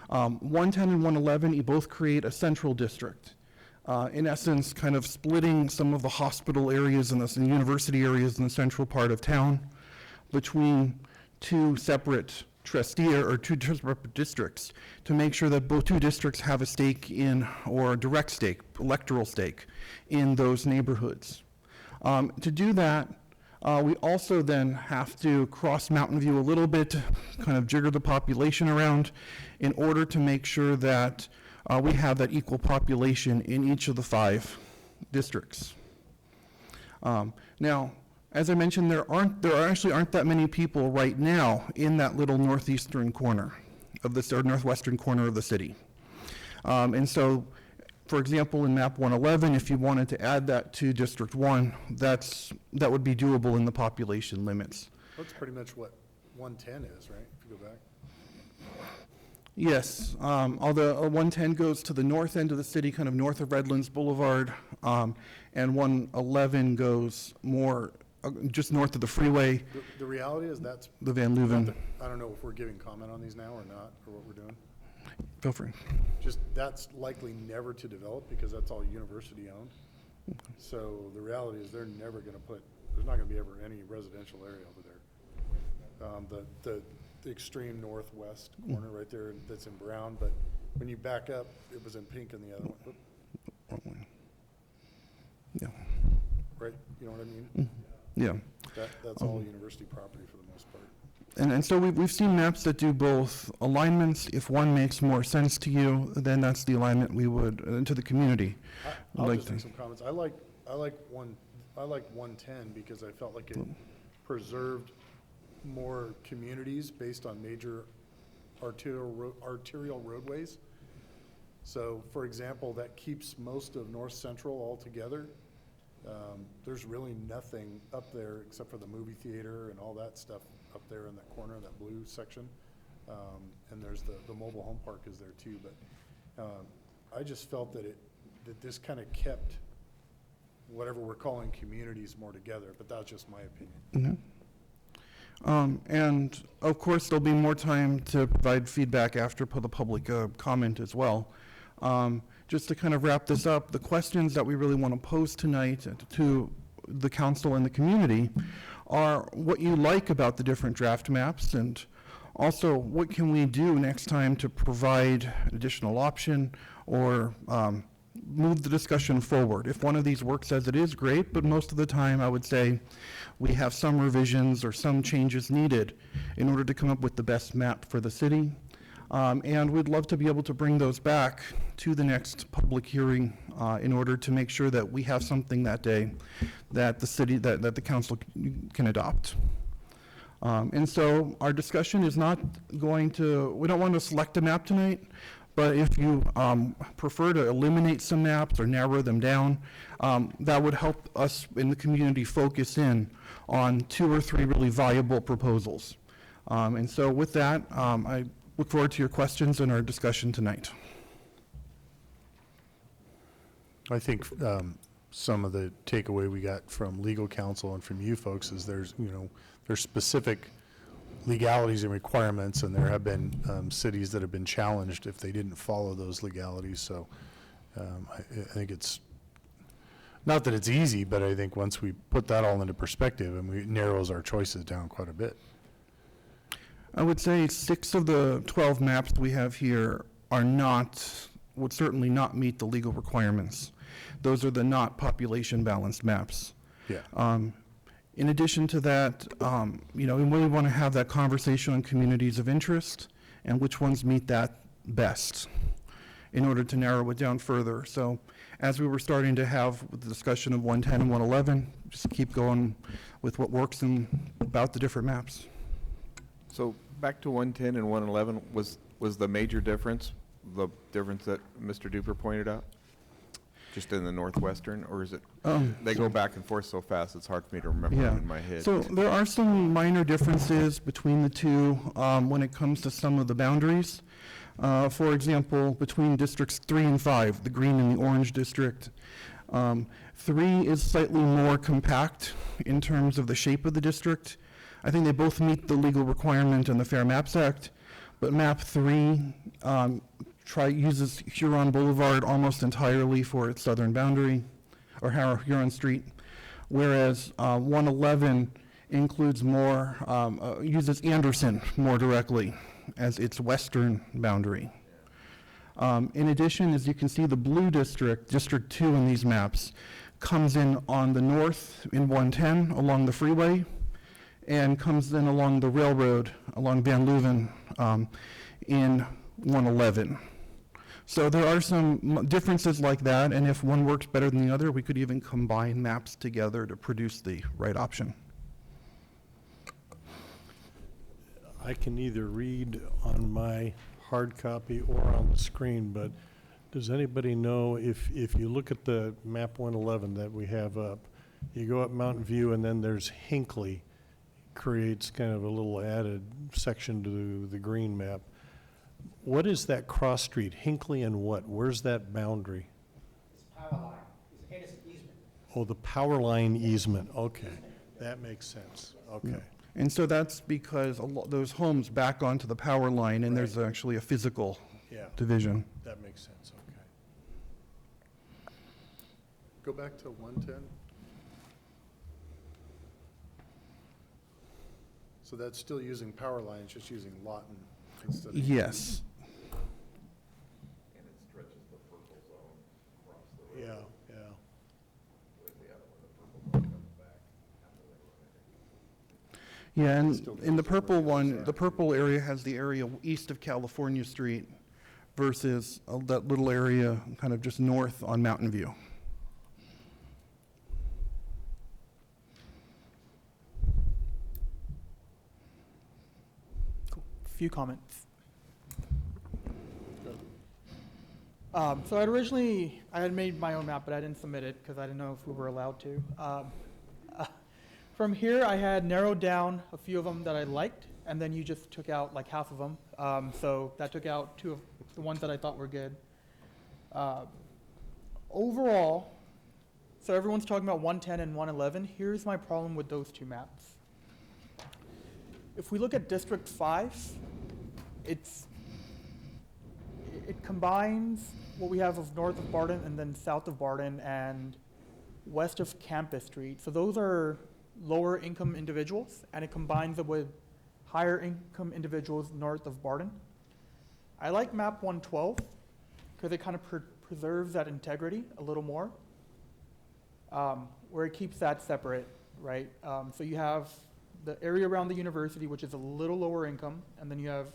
110 and 111, you both create a central district. In essence, kind of splitting some of the hospital areas and the university areas in the central part of town between two separate two separate districts to make sure that both two districts have a stake in, or a direct stake, electoral stake, in those neighborhoods. To do that, we also then have to cross Mountain View a little bit, kind of jigger the population around in order to make sure that we have that equal population in each of the 5 districts. Now, as I mentioned, there actually aren't that many people right now in that little northeastern corner of the, or northwestern corner of the city. And so, for example, in map 111, if you wanted to add that to District 1, that would be doable in the population limits. That's pretty much what 110 is, right? If you go back. Yes, although 110 goes to the north end of the city, kind of north of Redlands Boulevard, and 111 goes more just north of the freeway, The reality is that's, the Van not Leuven. that- I don't know if we're giving comment on these now or not, or what we're doing. Feel free. Just, that's likely never to develop because that's all university owned. So the reality is they're never gonna there's not gonna be ever any residential area over there. The extreme northwest corner right there, that's in brown, but when you back up, it was in pink in the other one. Oop, Wrong way. Yeah, right, you know what I mean? yeah. That's all university property for the most part. And so we've seen maps that do both alignments. If one makes more sense to you, then that's the alignment we would, to the community. I'll Like just to- make some comments. I like 110 because I felt like it preserved more communities based on major arterial roadways. So, for example, that keeps most of North Central all together. There's really nothing up there except for the movie theater and all that stuff up there in that corner, that blue section. And there's the mobile home park is there too, but I just felt that that this kind of kept whatever we're calling communities more together, but that's just my opinion. And of course, there'll be more time to provide feedback after the public comment as well. Just to kind of wrap this up, the questions that we really want to pose tonight to the council and the community are what you like about the different draft maps, and also what can we do next time to provide additional option or move the discussion forward. If one of these works as it is, great, but most of the time I would say we have some revisions or some changes needed in order to come up with the best map for the city. And we'd love to be able to bring those back to the next public hearing in order to make sure that we have something that day that the city, that the council can adopt. And so our discussion is not going to, we don't want to select a map tonight, but if you prefer to eliminate some maps or narrow them down, that would help us in the community focus in on 2 or 3 really viable proposals. And so with that, I look forward to your questions and our discussion tonight. I think some of the takeaway we got from legal counsel and from you folks is there's specific legalities and requirements, and there have been cities that have been challenged if they didn't follow those legalities. So I think it's, not that it's easy, but I think once we put that all into perspective, and it narrows our choices down quite a bit. I would say 6 of the 12 maps we have here are not, would certainly not meet the legal requirements. Those are the not population balanced maps. Yeah. In addition to that, you know, we really want to have that conversation on communities of interest and which ones meet that best in order to narrow it down further. So as we were starting to have with the discussion of 110 and 111, just keep going with what works and about the different maps. So back to 110 and 111, was the major difference, the difference that Mr. Duper pointed out? Just in the northwestern, or is it, they go back and forth so fast, it's hard for me to remember them in my head. So there are some minor differences between the two when it comes to some of the boundaries. For example, between districts 3 and 5, the green and the orange district, 3 is slightly more compact in terms of the shape of the district. I think they both meet the legal requirement in the Fair Maps Act, but map 3 uses Huron Boulevard almost entirely for its southern boundary, or Huron Street, whereas 111 includes more, uses Anderson more directly as its western boundary. In addition, as you can see, the blue district, District 2 in these maps, comes in on the north in 110 along the freeway, and comes in along the railroad, along Van Leuven in 111. So there are some differences like that, and if one works better than the other, we could even combine maps together to produce the right option. I can either read on my hard copy or on the screen, but does anybody know if you look at the map 111 that we have up, you go up Mountain View and then there's Hinckley, creates kind of a little added section to the green map. What is that cross street, Hinckley and what? Where's that boundary? It's power line, it's easement. Oh, the power line easement, okay. That makes sense, okay. And so that's because those homes back onto the power line, and there's actually a physical division. That makes sense, okay. Go back to 110. So that's still using power lines, just using Lawton instead of. Yes. And it stretches the purple zone across the Yeah, road. yeah. With the other one, the purple zone comes back after they run it. Yeah, and Still in the goes over purple the other one, side. the purple area has the area east of California Street versus that little area kind of just north on Mountain View. Few comments. So I had made my own map, but I didn't submit it because I didn't know if we were allowed to. From here, I had narrowed down a few of them that I liked, and then you just took out like half of them. So that took out 2 of the ones that I thought were good. Overall, so everyone's talking about 110 and 111. Here's my problem with those 2 maps. If we look at District 5, it combines what we have of north of Barton and then south of Barton and west of Campus Street. So those are lower income individuals, and it combines it with higher income individuals north of Barton. I like map 112 because it kind of preserves that integrity a little more, where it keeps that separate, right? So you have the area around the university, which is a little lower income, and then you have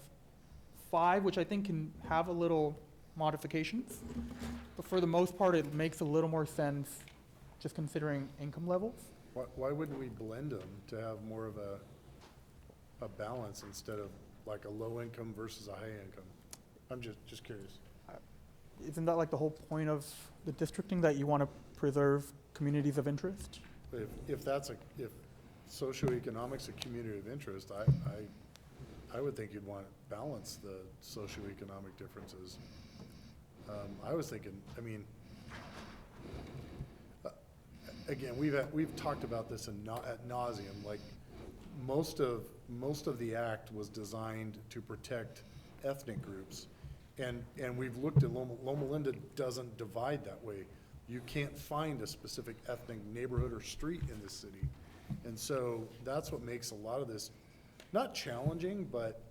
5, which I think can have a little modifications, but for the most part, it makes a little more sense just considering income levels. Why wouldn't we blend them to have more of a balance instead of like a low income versus a high income? I'm just curious. Isn't that like the whole point of the districting, that you want to preserve communities of interest? If socioeconomic's a community of interest, I would think you'd want to balance the socioeconomic differences. I was thinking, I mean, again, we've talked about this ad nauseum, like most of the act was designed to protect ethnic groups. And we've looked at Loma Linda doesn't divide that way. You can't find a specific ethnic neighborhood or street in this city. And so that's what makes a lot of this, not challenging, but,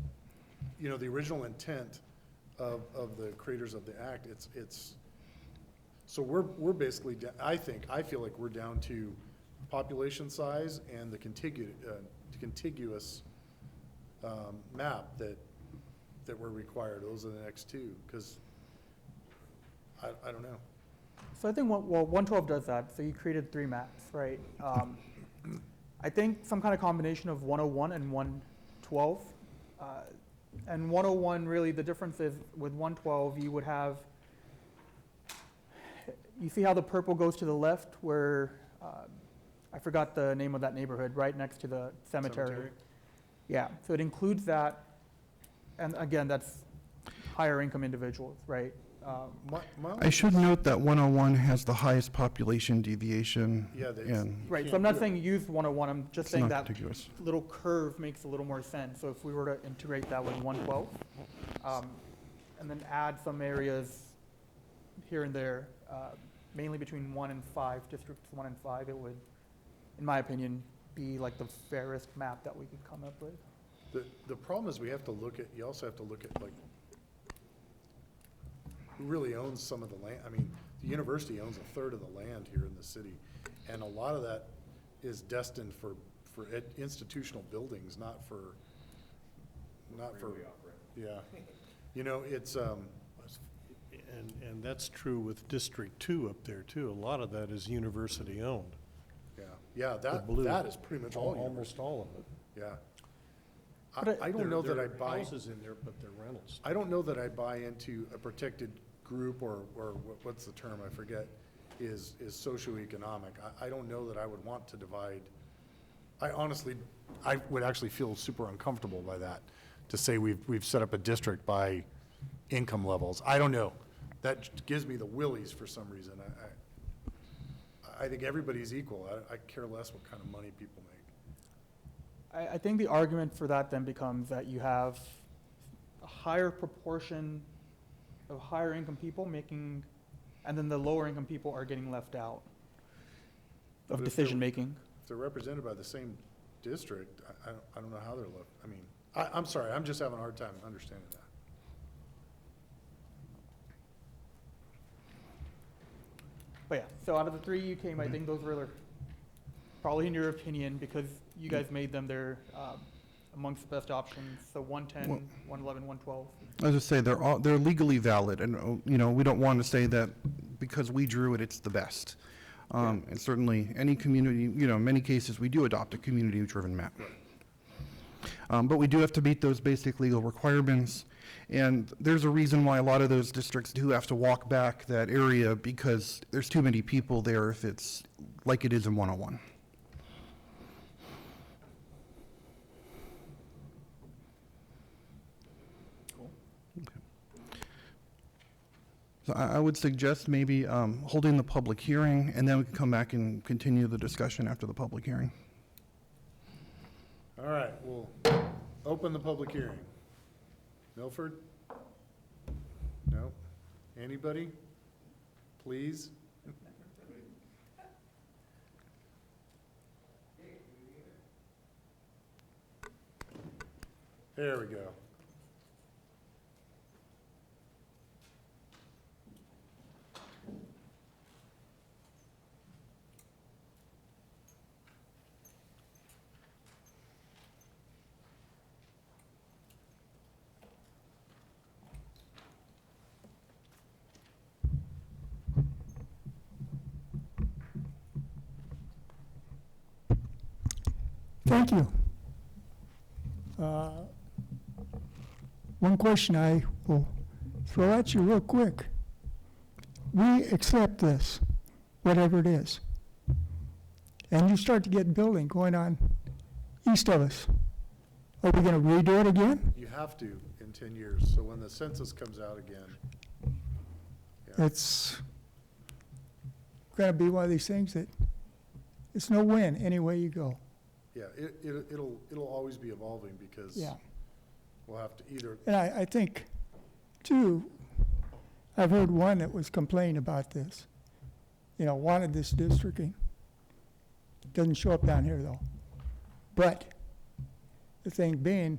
you know, the original intent of the creators of the act, so we're basically, I feel like we're down to population size and the contiguous map that were required. Those are the next two, because I don't know. So I think, 112 does that, so you created 3 maps, right? I think some kind of combination of 101 and 112. And 101, really, the difference is with 112, you would have, you see how the purple goes to the left where, I forgot the name of that neighborhood, right next to the cemetery. Yeah, so it includes that, and again, that's higher income individuals, right? I should note that 101 has the highest population deviation. Yeah, and Right, so I'm not saying use 101, I'm just it's saying not that contiguous. little curve makes a little more sense. So if we were to integrate that with 112, and then add some areas here and there, mainly between 1 and 5, districts 1 and 5, it would, in my opinion, be like the fairest map that we could come up with. The problem is you also have to look at, like, who really owns some of the land. I mean, the university owns 1/3 of the land here in the city, and a lot of that is destined for institutional buildings, not for. Yeah, you know, it's, And that's true with District 2 up there, too. A lot of that is university-owned. yeah, The blue. that is pretty much all. Almost all of it. Yeah. But I don't know that I There are buy. houses in there, but they're rentals. I don't know that I buy into a protected group or what's the term, I forget, is socioeconomic. I don't know that I would want to divide. I honestly, I would actually feel super uncomfortable by that, to say we've set up a district by income levels. I don't know. That gives me the willies for some reason. I think everybody's equal. I care less what kind of money people make. I think the argument for that then becomes that you have a higher proportion of higher income people making, and then the lower income people are getting left out But of if decision making. If they're represented by the same district, I don't know how they're left. I mean, I'm sorry, I'm just having a hard time understanding that. But yeah, so out of the 3 you came, I think those were probably, in your opinion, because you guys made them, they're amongst the best options. So 110, 111, 112. As I say, they're legally valid, and, you know, we don't want to say that because we drew it, it's the best. And certainly, any community, you know, in many cases, we do adopt a community-driven map. But we do have to meet those basic legal requirements, and there's a reason why a lot of those districts do have to walk back that area, because there's too many people there if it's like it is in 101. So I would suggest maybe holding the public hearing, and then we can come back and continue the discussion after the public hearing. All right, we'll open the public hearing. Milford? No? Anybody? Please? There we go. Thank you. One question I will throw at you real quick. We accept this, whatever it is, and you start to get building going on east of us. Are we going to redo it again? You have to in 10 years, so when the census comes out again. Yeah. It's going to be one of these things that it's no win any way you go. Yeah, it'll always be evolving because Yeah. we'll have to either, And I think, too, I've heard one that was complaining about this, wanted this districting. Doesn't show up down here, though. But the thing being,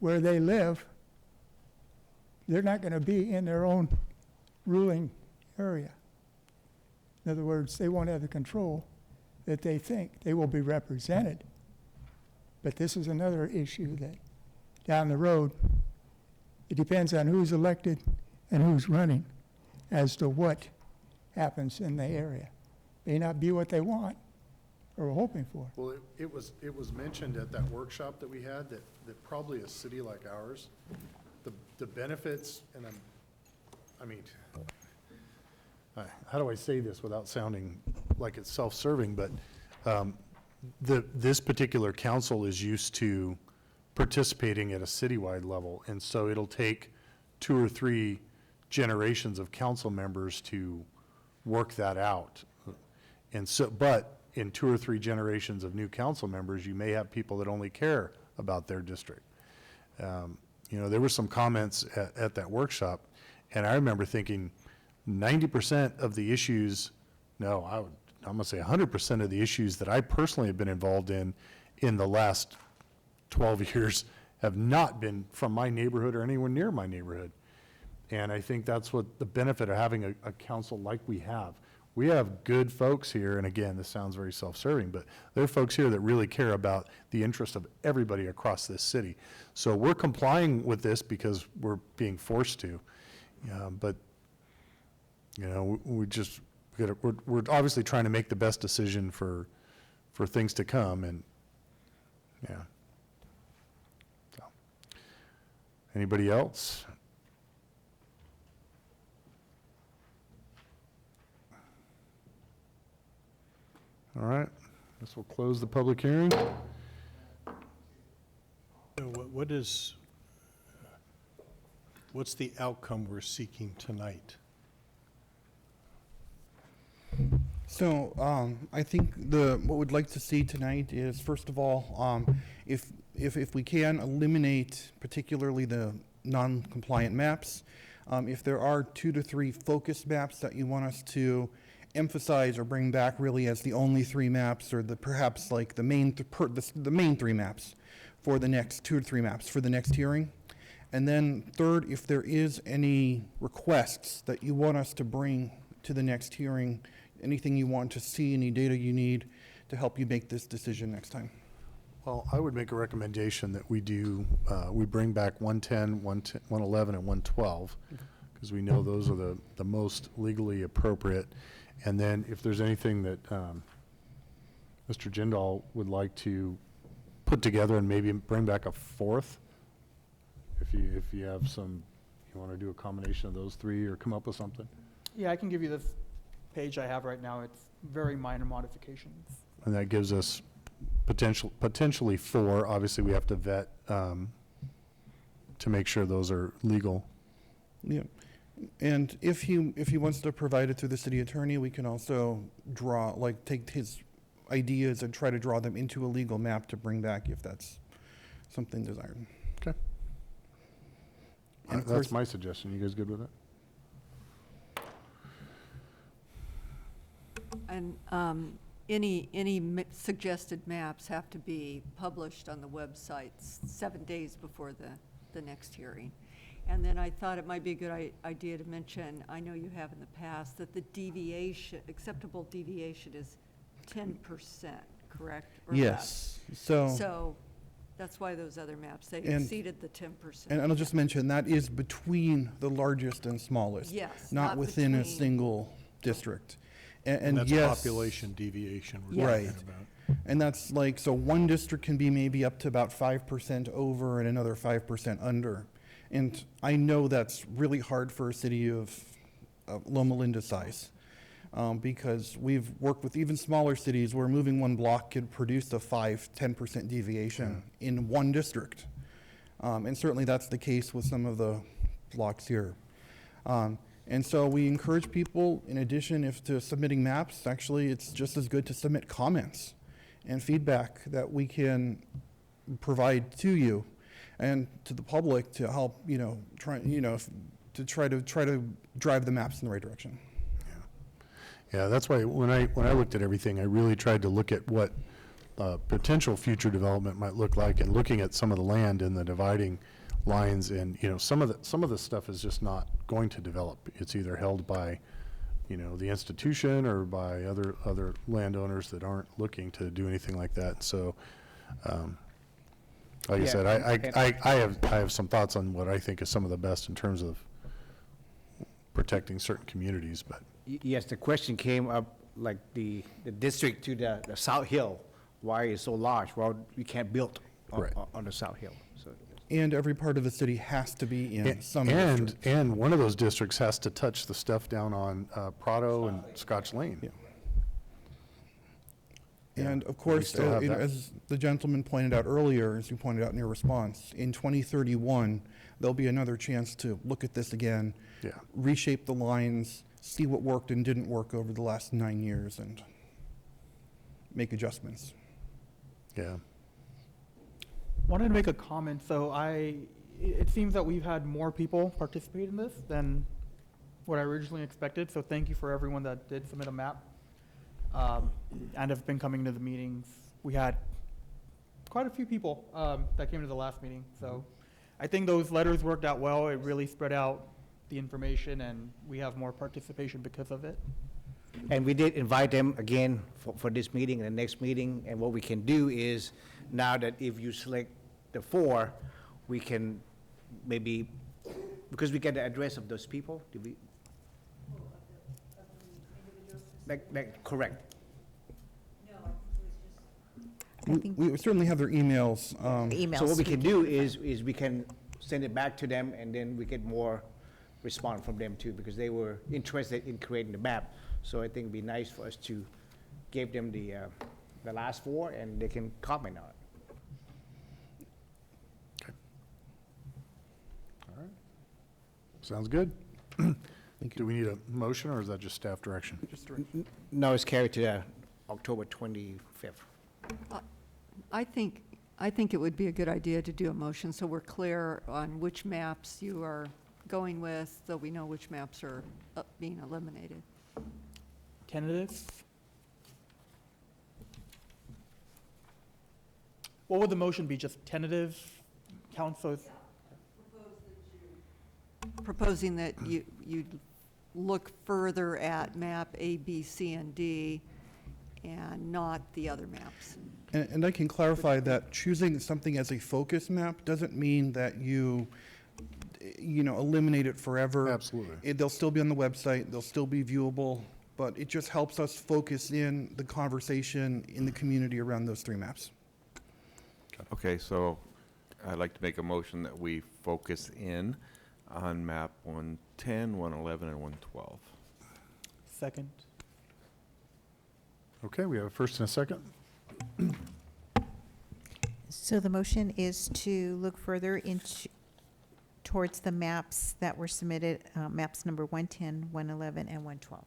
where they live, they're not going to be in their own ruling area. In other words, they won't have the control that they think. They will be represented. But this is another issue that down the road, it depends on who's elected and who's running as to what happens in the area. May not be what they want or are hoping for. well, it was mentioned at that workshop that we had that probably a city like ours, the benefits, and how do I say this without sounding like it's self-serving, but this particular council is used to participating at a citywide level, and so it'll take 2 or 3 generations of council members to work that out. And so, but in 2 or 3 generations of new council members, you may have people that only care about their district. There were some comments at that workshop, and I remember thinking 90% of the issues, I'm going to say 100% of the issues that I personally have been involved in the last 12 years have not been from my neighborhood or anywhere near my neighborhood. And I think that's what the benefit of having a council like we have. We have good folks here, and again, this sounds very self-serving, but there are folks here that really care about the interest of everybody across this city. So we're complying with this because we're being forced to. But, we're obviously trying to make the best decision for things to come, and, yeah. So, anybody else? All right, guess we'll close the public hearing. What's the outcome we're seeking tonight? So I think what we'd like to see tonight is, first of all, if we can eliminate particularly the non-compliant maps. If there are 2 to 3 focused maps that you want us to emphasize or bring back really as the only 3 maps, or perhaps like the main 3 maps for the next 2 or 3 maps for the next hearing. And then third, if there is any requests that you want us to bring to the next hearing, anything you want to see, any data you need to help you make this decision next time. Well, I would make a recommendation that we bring back 110, 111, and 112, because we know those are the most legally appropriate. And then if there's anything that Mr. Jindal would like to put together and maybe bring back a 4th, if you have some, you want to do a combination of those 3 or come up with something. Yeah, I can give you the page I have right now. It's very minor modifications. And that gives us potentially 4. Obviously, we have to vet to make sure those are legal. Yeah. And if he wants to provide it through the city attorney, we can also take his ideas and try to draw them into a legal map to bring back if that's something desired. Okay. And of That's course, my suggestion. You guys good with that? And any suggested maps have to be published on the websites 7 days before the next hearing. And then I thought it might be a good idea to mention, I know you have in the past, that the acceptable deviation is 10%, correct? Or yes. less. So So that's why those other maps, they And- exceeded the 10%. and I'll just mention that is between the largest and smallest. Yes, Not not within a between. single district. And that's yes, population deviation we're Yes. talking about. And that's so one district can be maybe up to about 5% over and another 5% under. And I know that's really hard for a city of Loma Linda size, because we've worked with even smaller cities where moving one block could produce a 5-10% deviation in one district. And certainly that's the case with some of the blocks here. And so we encourage people, in addition to submitting maps, actually it's just as good to submit comments. and feedback that we can provide to you and to the public to help, to try to drive the maps in the right direction. Yeah, that's why when I looked at everything, I really tried to look at what potential future development might look like, and looking at some of the land in the dividing lines, and some of the stuff is just not going to develop. It's either held by the institution or by other landowners that aren't looking to do anything like that. So like I Yeah, said, and- I have some thoughts on what I think is some of the best in terms of protecting certain communities, but Yes, the question came up, like the district to the South Hill, why is so large? Well, we can't build Right. on the South Hill, so. And every part of the city has to be in some and district. and one of those districts has to touch the stuff down on Prado and Scotch Lane. Yeah. Yeah, And of we course, still have that. as the gentleman pointed out earlier, as you pointed out in your response, in 2031, there'll be another chance to look at this again, Yeah. reshape the lines, see what worked and didn't work over the last 9 years, and make adjustments. Yeah. Wanted to make a comment, so it seems that we've had more people participate in this than what I originally expected, so thank you for everyone that did submit a map, and have been coming to the meetings. We had quite a few people that came to the last meeting, so I think those letters worked out well. It really spread out the information, and we have more participation because of it. And we did invite them again for this meeting and the next meeting, and what we can do is, now that if you select the 4, we can maybe, because we get the address of those people, did we? Correct. I think We certainly have their emails. emails. So what we can do is we can send it back to them, and then we get more response from them too, because they were interested in creating the map. So I think it'd be nice for us to give them the last 4, and they can comment on it. All right. Sounds good. Do we need a motion, or is that just staff direction? No, it's carried to October 25th. I think it would be a good idea to do a motion, so we're clear on which maps you are going with, so we know which maps are being eliminated. Tentative? What would the motion be, just tentative, council? Proposing that you look further at map A, B, C, and D, and not the other maps. And I can clarify that choosing something as a focus map doesn't mean that you eliminate it forever. Absolutely. They'll still be on the website, they'll still be viewable, but it just helps us focus in the conversation in the community around those 3 maps. Okay, so I'd like to make a motion that we focus in on map 110, 111, and 112. Second. Okay, we have a first and a second. So the motion is to look further towards the maps that were submitted, maps number 110, 111, and 112,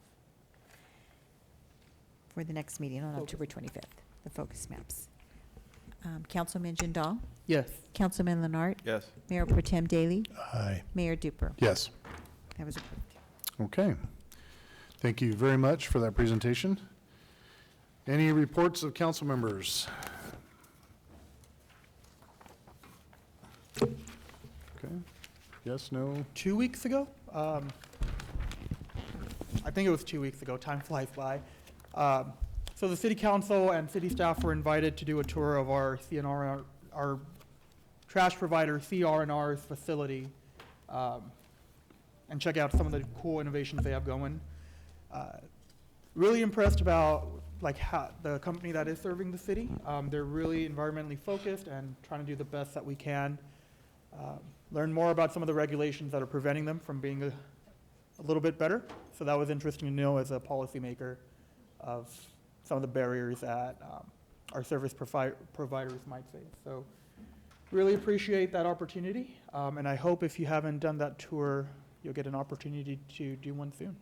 for the next meeting on October 25th, the focus maps. Councilman Jindal? Yes. Councilman Leonard? Yes. Mayor Pro Tem Daly? Aye. Mayor Duper? Yes. That was approved. Okay. Thank you very much for that presentation. Any reports of council members? Okay. Yes, no? 2 weeks ago. I think it was 2 weeks ago. Time flies by. So the city council and city staff were invited to do a tour of our CNR, our trash provider CR&R's facility, and check out some of the cool innovations they have going. Really impressed about how the company that is serving the city. They're really environmentally focused and trying to do the best that we can. Learn more about some of the regulations that are preventing them from being a little bit better. So that was interesting to know as a policymaker of some of the barriers that our service providers might face. So really appreciate that opportunity. And I hope if you haven't done that tour, you'll get an opportunity to do one soon.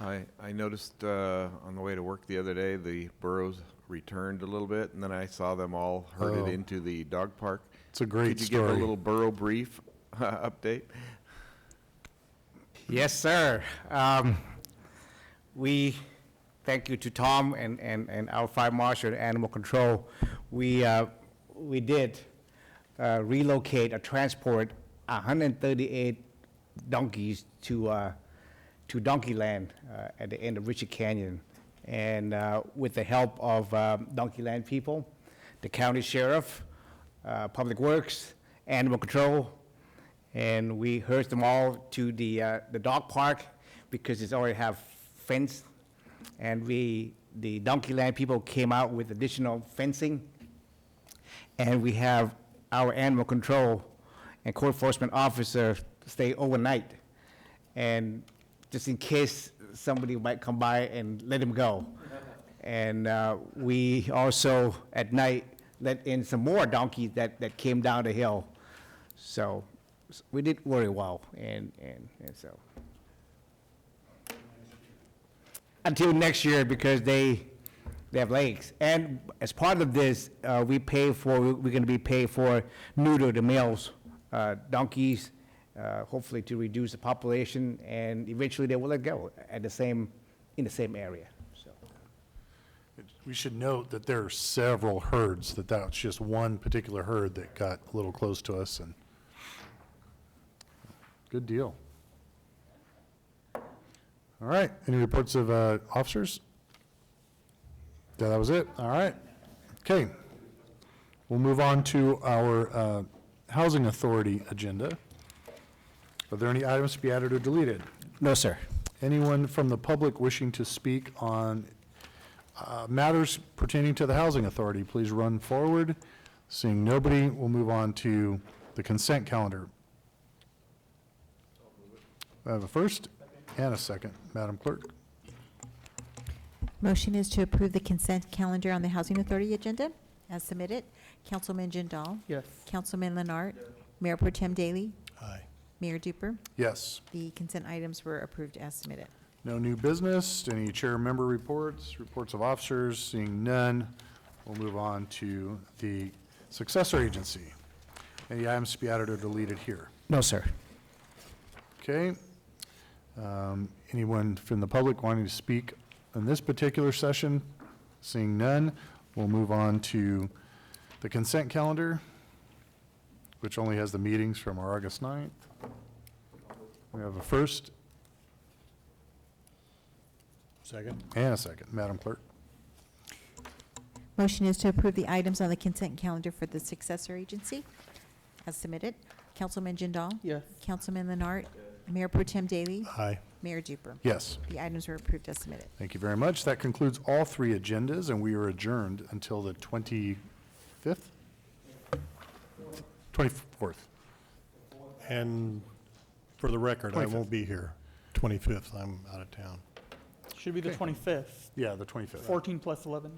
I noticed on the way to work the other day, the burros returned a little bit, and then I saw them all herded Oh. into the dog park. It's a great Could you give a story. little burro brief update? Yes, sir. We, thank you to Tom and our fire marshal and animal control. We did relocate or transport 138 donkeys to Donkeyland at the end of Richard Canyon. And with the help of Donkeyland people, the county sheriff, Public Works, Animal Control, and we herded them all to the dog park because it's already have fence. And the Donkeyland people came out with additional fencing. And we have our animal control and code enforcement officer stay overnight. And just in case somebody might come by and let him go. And we also, at night, let in some more donkeys that came down the hill. So we did very well, and so. Until next year, because they have legs. And as part of this, we're gonna be paid for neuter the males, donkeys, hopefully to reduce the population, and eventually they will let go in the same area, so. We should note that there are several herds, that's just one particular herd that got a little close to us, and good deal. All right, any reports of officers? Yeah, that was it, all right. Okay, we'll move on to our Housing Authority agenda. Are there any items to be added or deleted? No, sir. Anyone from the public wishing to speak on matters pertaining to the Housing Authority, please run forward. Seeing nobody, we'll move on to the consent calendar. I have a first and a second. Madam Clerk. Motion is to approve the consent calendar on the Housing Authority agenda as submitted. Councilman Jindal? Yes. Councilman Leonard? Mayor Pro Tem Daly? Aye. Mayor Duper? Yes. The consent items were approved as submitted. No new business. Any chair member reports, reports of officers? Seeing none, we'll move on to the successor agency. Any items to be added or deleted here? No, sir. Okay. Anyone from the public wanting to speak in this particular session? Seeing none, we'll move on to the consent calendar, which only has the meetings from our August 9th. We have a first Second? and a second. Madam Clerk. Motion is to approve the items on the consent calendar for the successor agency as submitted. Councilman Jindal? Yes. Councilman Leonard? Mayor Pro Tem Daly? Aye. Mayor Duper? Yes. The items were approved as submitted. Thank you very much. That concludes all three agendas, and we are adjourned until the 25th? 24th. And for the record, I 25th. won't be here. 25th, I'm out of town. Should be the Okay. 25th. Yeah, the 25th. 14 plus 11.